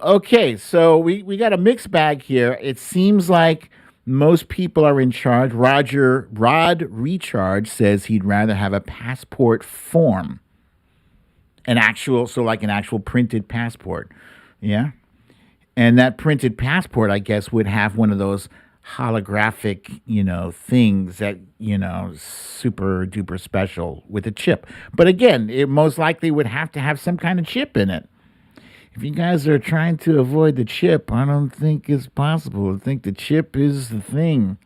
Okay, so we got a mixed bag here. It seems like most people are in charge. Rod Recharge says he'd rather have a passport form. An actual printed passport. Yeah. And that printed passport, I guess, would have one of those holographic, things that, super duper special with a chip. But again, it most likely would have to have some kind of chip in it. If you guys are trying to avoid the chip, I don't think it's possible. I think the chip is the thing.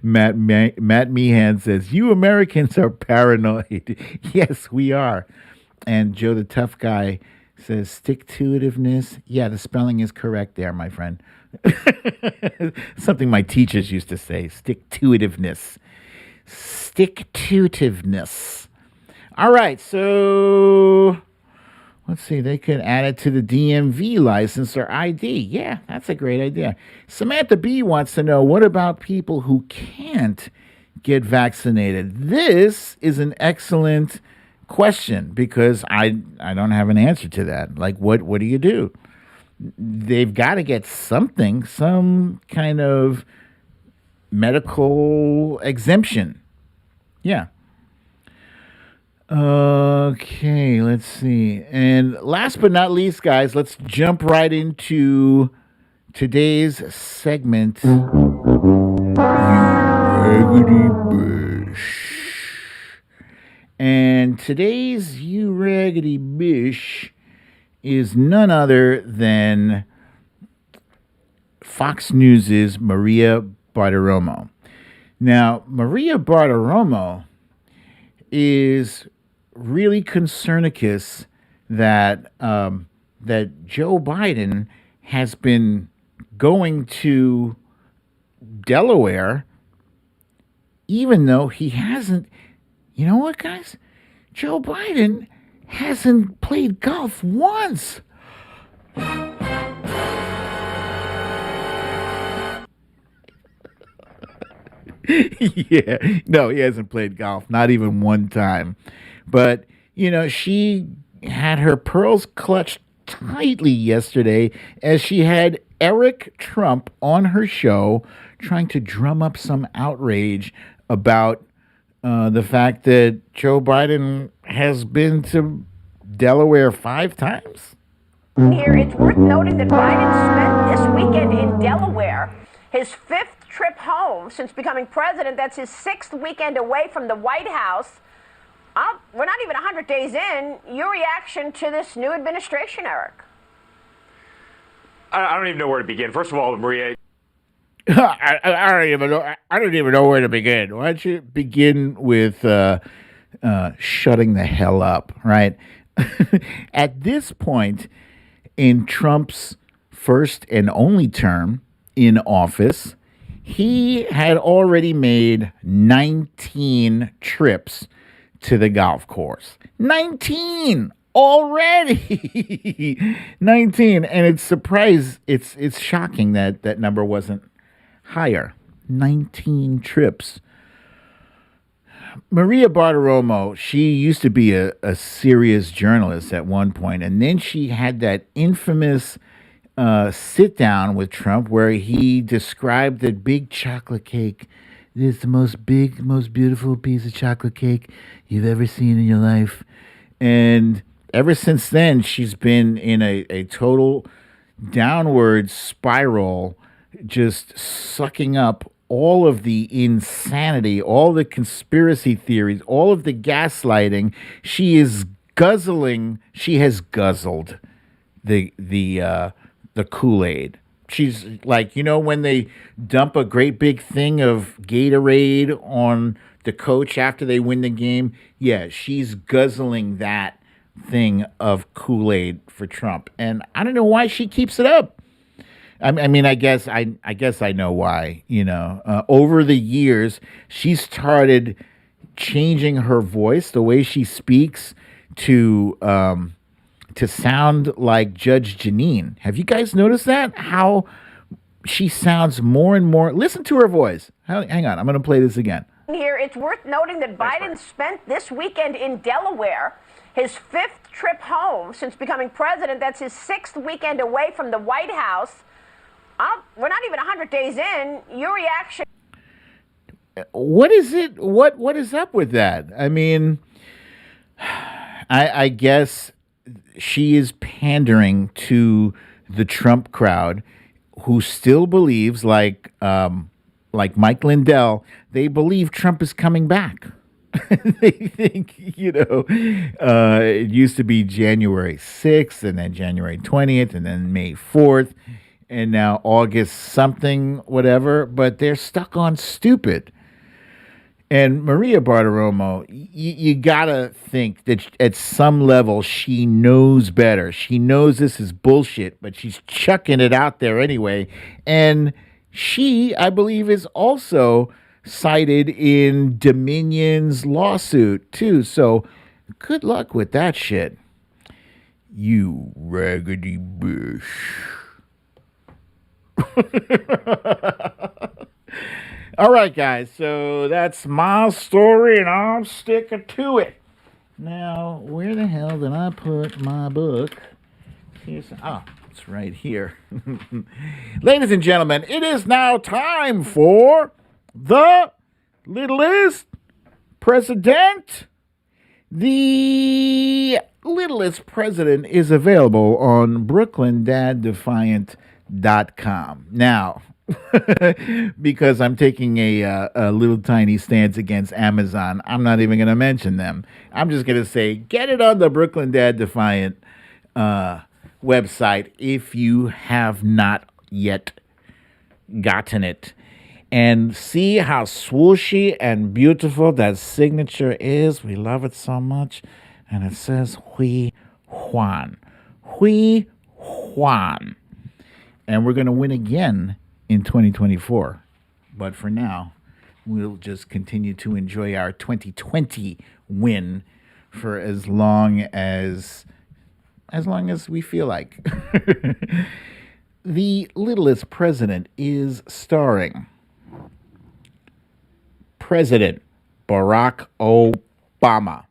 Matt Meehan says, you Americans are paranoid. Yes, we are. And Joe the Tough Guy says, stick-to-itiveness. Yeah, the spelling is correct there, my friend. Something my teachers used to say, stick-to-itiveness. Stick-to-itiveness. All right, so let's see. They could add it to the DMV license or ID. Yeah, that's a great idea. Samantha B wants to know, what about people who can't get vaccinated? This is an excellent question because I don't have an answer to that. Like, what do you do? They've got to get something, some kind of medical exemption. Yeah. Okay, let's see. And last but not least, guys, let's jump right into today's segment. Raggedy Bish. And today's You Raggedy Bish is none other than Fox News' Maria Bartiromo. Now, Maria Bartiromo is really concernicus that that Joe Biden has been going to Delaware, even though he hasn't. You know what, guys? Joe Biden hasn't played golf once. Yeah, no, he hasn't played golf, not even one time. But, she had her pearls clutched tightly yesterday as she had Eric Trump on her show trying to drum up some outrage about the fact that Joe Biden has been to Delaware 5 times. Here, it's worth noting that Biden spent this weekend in Delaware, his 5th trip home since becoming president. That's his 6th weekend away from the White House. We're not even 100 days in. Your reaction to this new administration, Eric? I don't even know where to begin. First of all, Maria. I don't even know. I don't even know where to begin. Why don't you begin with shutting the hell up, right? At this point in Trump's first and only term in office, he had already made 19 trips to the golf course. 19 already. 19, and it's shocking that that number wasn't higher. 19 trips. Maria Bartiromo, she used to be a serious journalist at one point, and then she had that infamous sit down with Trump where he described the big chocolate cake. It's the most beautiful piece of chocolate cake you've ever seen in your life. And ever since then, she's been in a total downward spiral, just sucking up all of the insanity, all the conspiracy theories, all of the gaslighting. She has guzzled the Kool-Aid. She's like, when they dump a great big thing of Gatorade on the coach after they win the game. Yeah, she's guzzling that thing of Kool-Aid for Trump. And I don't know why she keeps it up. I mean, I guess I know why. Over the years, she started changing her voice, the way she speaks, to sound like Judge Jeanine. Have you guys noticed that? How she sounds more and more. Listen to her voice. Hang on, I'm going to play this again. Here, it's worth noting that Biden spent this weekend in Delaware, his 5th trip home since becoming president. That's his 6th weekend away from the White House. We're not even 100 days in. Your reaction? What is it? What is up with that? I mean, I guess she is pandering to the Trump crowd, who still believes, like Mike Lindell, they believe Trump is coming back. They think, it used to be January 6th, and then January 20th, and then May 4th. And now August something, whatever, but they're stuck on stupid. And Maria Bartiromo, you gotta think that at some level she knows better. She knows this is bullshit, but she's chucking it out there anyway. And she, I believe, is also cited in Dominion's lawsuit too. So good luck with that shit. You raggedy bish. All right, guys, so that's my story, and I'm sticking to it. Now, where the hell did I put my book? It's right here. Ladies and gentlemen, it is now time for the Littlest President. The Littlest President is available on BrooklynDadDefiant.com. Now, because I'm taking a little tiny stance against Amazon, I'm not even going to mention them. I'm just going to say, get it on the Brooklyn Dad Defiant website if you have not yet gotten it. And see how swooshy and beautiful that signature is. We love it so much. And it says Hui Juan. Hui Juan. And we're going to win again in 2024. But for now, we'll just continue to enjoy our 2020 win for as long as we feel like. The Littlest President is starring President Barack Obama,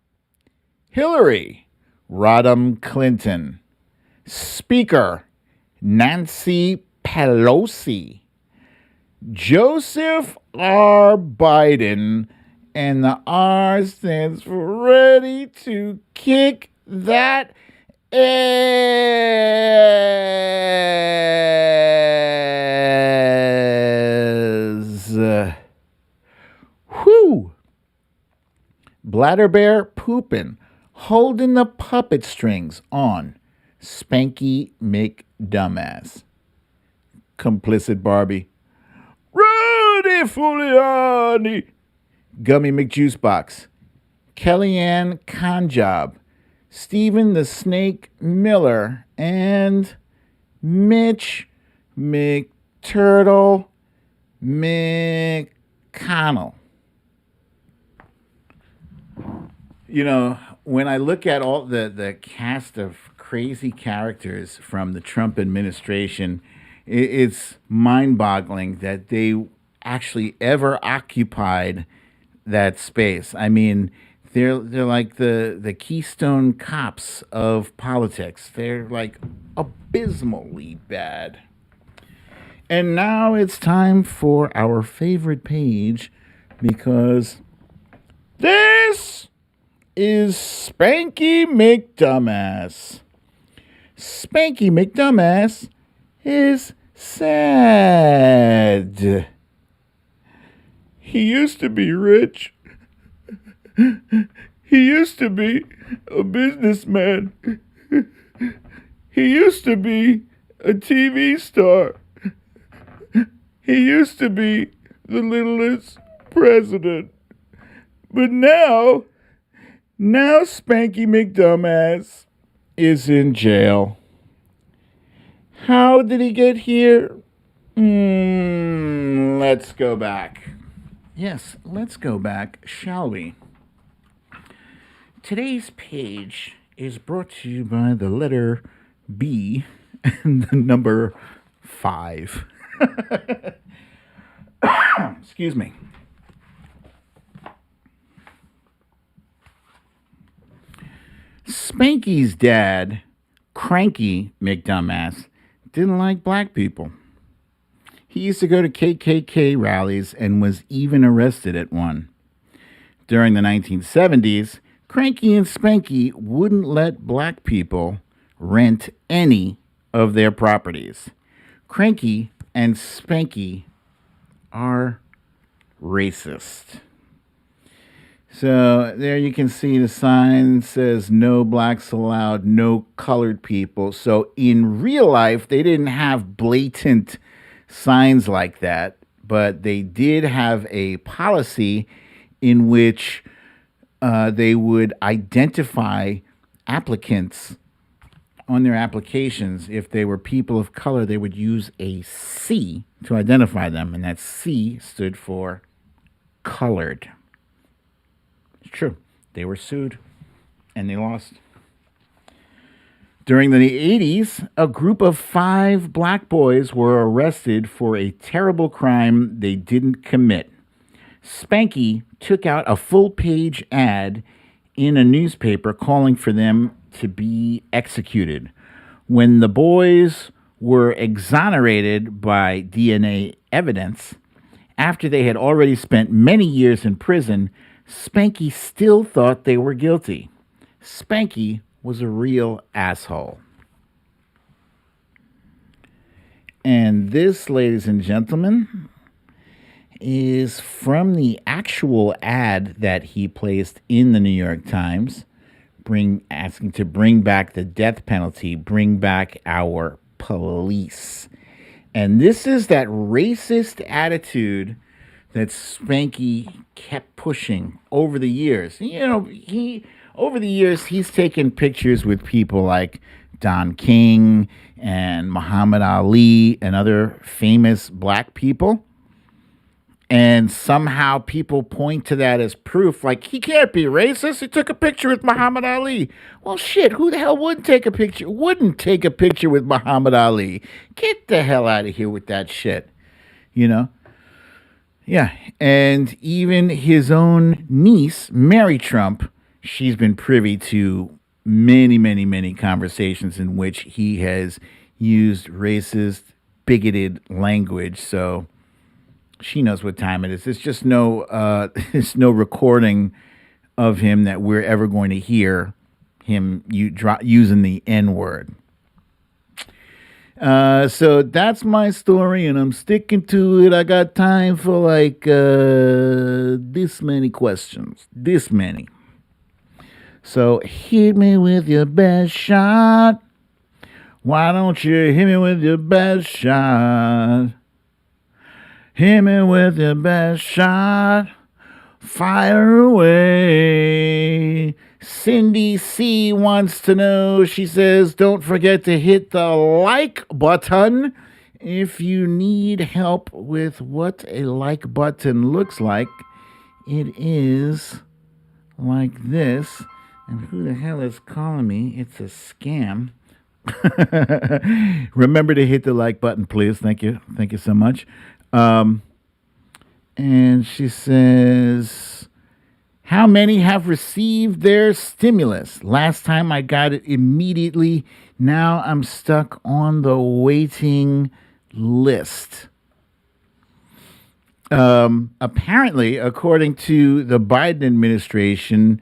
Hillary Rodham Clinton, Speaker Nancy Pelosi, Joseph R. Biden, and the R stands for ready to kick that ass. Whew. Bladder bear pooping, holding the puppet strings on Spanky McDumbass. Complicit Barbie. Rudy Giuliani. Gummy McJuicebox. Kellyanne Conjob. Stephen the Snake Miller. And Mitch McTurtle McConnell. You know, when I look at all the cast of crazy characters from the Trump administration, it's mind-boggling that they actually ever occupied that space. I mean, they're like the Keystone Cops of politics. They're like abysmally bad. And now it's time for our favorite page, because this is Spanky McDumbass. Spanky McDumbass is sad. He used to be rich. He used to be a businessman. He used to be a TV star. He used to be the littlest president. But now Spanky McDumbass is in jail. How did he get here? Let's go back. Yes, let's go back, shall we? Today's page is brought to you by the letter B and the number 5. Excuse me. Spanky's dad, Cranky McDumbass, didn't like black people. He used to go to KKK rallies and was even arrested at one. During the 1970s, Cranky and Spanky wouldn't let black people rent any of their properties. Cranky and Spanky are racist. So there you can see the sign says no blacks allowed, no colored people. So in real life, they didn't have blatant signs like that, but they did have a policy in which they would identify applicants on their applications. If they were people of color, they would use a C to identify them, and that C stood for colored. It's true. They were sued, and they lost. During the 80s, a group of 5 black boys were arrested for a terrible crime they didn't commit. Spanky took out a full-page ad in a newspaper calling for them to be executed. When the boys were exonerated by DNA evidence, after they had already spent many years in prison, Spanky still thought they were guilty. Spanky was a real asshole. And this, ladies and gentlemen, is from the actual ad that he placed in the New York Times, asking to bring back the death penalty, bring back our police. And this is that racist attitude that Spanky kept pushing over the years. You know, over the years, he's taken pictures with people like Don King and Muhammad Ali and other famous black people. And somehow people point to that as proof, like, he can't be racist. He took a picture with Muhammad Ali. Well, shit, who the hell wouldn't take a picture with Muhammad Ali? Get the hell out of here with that shit, you know? Yeah, and even his own niece, Mary Trump, she's been privy to many, many, many conversations in which he has used racist, bigoted language. So, She knows what time it is. It's just no, it's no recording of him that we're ever going to hear him using the N word. So that's my story, and I'm sticking to it. I got time for like this many questions. This many. So hit me with your best shot. Why don't you hit me with your best shot? Hit me with your best shot. Fire away. Cindy C wants to know, she says, don't forget to hit the like button if you need help with what a like button looks like. It is like this. And who the hell is calling me? It's a scam. Remember to hit the like button, please. Thank you. Thank you so much. And she says, how many have received their stimulus? Last time I got it immediately. Now I'm stuck on the waiting list. Apparently, according to the Biden administration,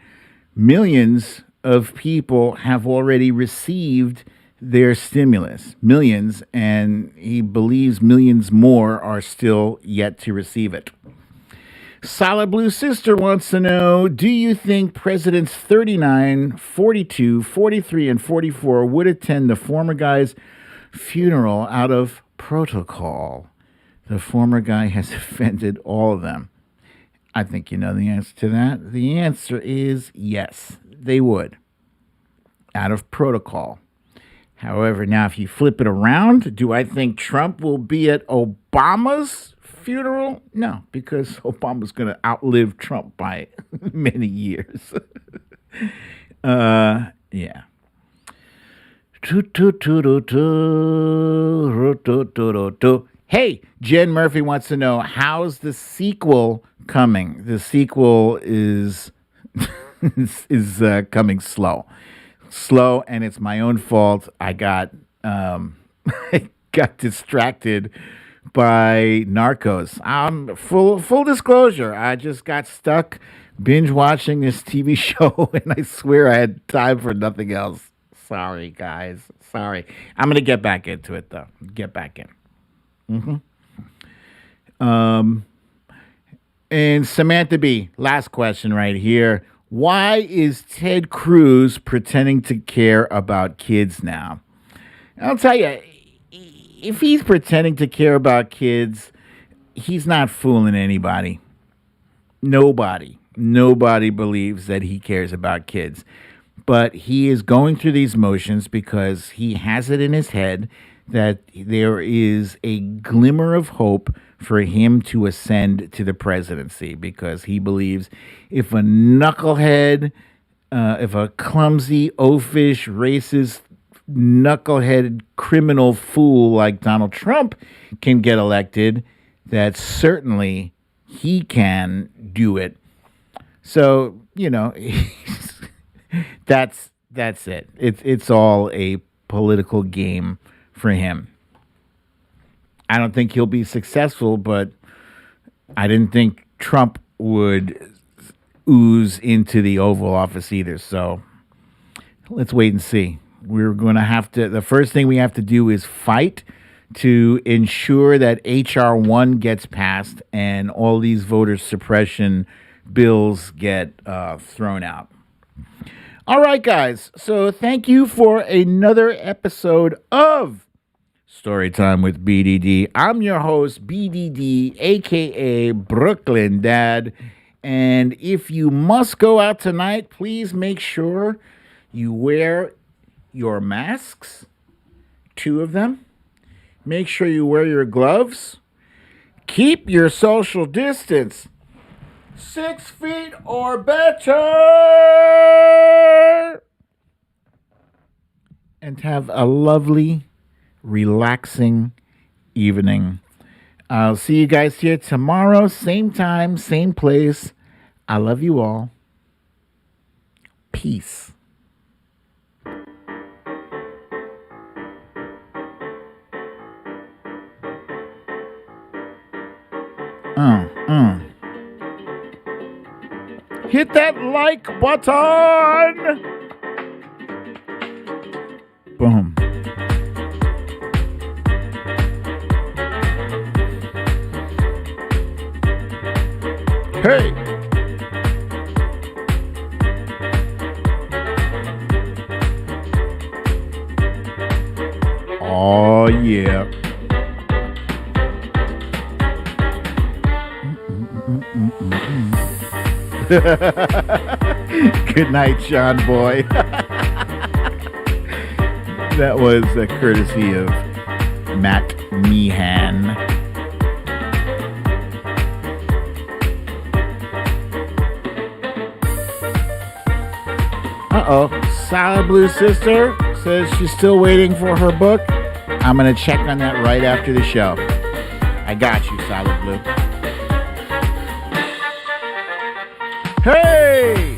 millions of people have already received their stimulus. Millions, and he believes millions more are still yet to receive it. Solid Blue Sister wants to know, do you think Presidents 39, 42, 43, and 44 would attend the former guy's funeral out of protocol? The former guy has offended all of them. I think you know the answer to that. The answer is yes, they would, out of protocol. However, now if you flip it around, do I think Trump will be at Obama's funeral? No, because Obama's going to outlive Trump by many years. Yeah. Hey, Jen Murphy wants to know, how's the sequel coming? The sequel is coming slow, and it's my own fault. I got I got distracted by Narcos. Full disclosure, I just got stuck binge watching this TV show, and I swear I had time for nothing else. Sorry, guys. Sorry. I'm gonna get back into it though. Get back in. And Samantha B, last question right here. Why is Ted Cruz pretending to care about kids now? I'll tell you, if he's pretending to care about kids, he's not fooling anybody. Nobody believes that he cares about kids. But he is going through these motions because he has it in his head that there is a glimmer of hope for him to ascend to the presidency, because he believes if a knucklehead, if a clumsy, oafish, racist, knucklehead, criminal fool like Donald Trump can get elected, that certainly he can do it. So, you know, that's it. It's all a political game for him. I don't think he'll be successful, but I didn't think Trump would ooze into the Oval Office either. So let's wait and see. We're going to have to, the first thing we have to do is fight to ensure that H.R. 1 gets passed and all these voter suppression bills get thrown out. All right, guys. So thank you for another episode of Storytime with BDD. I'm your host, BDD, a.k.a. Brooklyn Dad. And if you must go out tonight, please make sure you wear your masks, 2 of them. Make sure you wear your gloves. Keep your social distance 6 feet or better. And have a lovely, relaxing evening. I'll see you guys here tomorrow, same time, same place. I love you all. Peace. Hit that like button. Boom. Hey. Oh, yeah. Good night, Sean Boy. That was a courtesy of Matt Meehan. Uh-oh. Solid Blue Sister says she's still waiting for her book. I'm going to check on that right after the show. I got you, Solid Blue. Hey!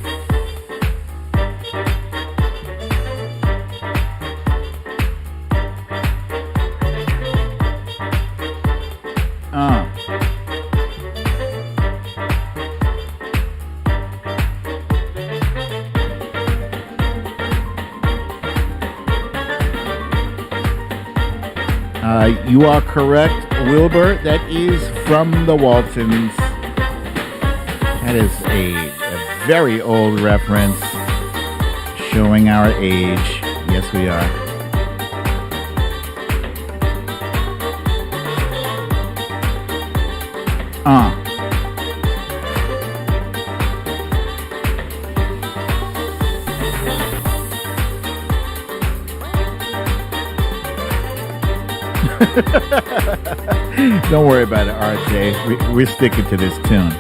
You are correct, Wilbur. That is from the Waltons. That is a very old reference showing our age. Yes, we are. Don't worry about it, RJ. We're sticking to this tune.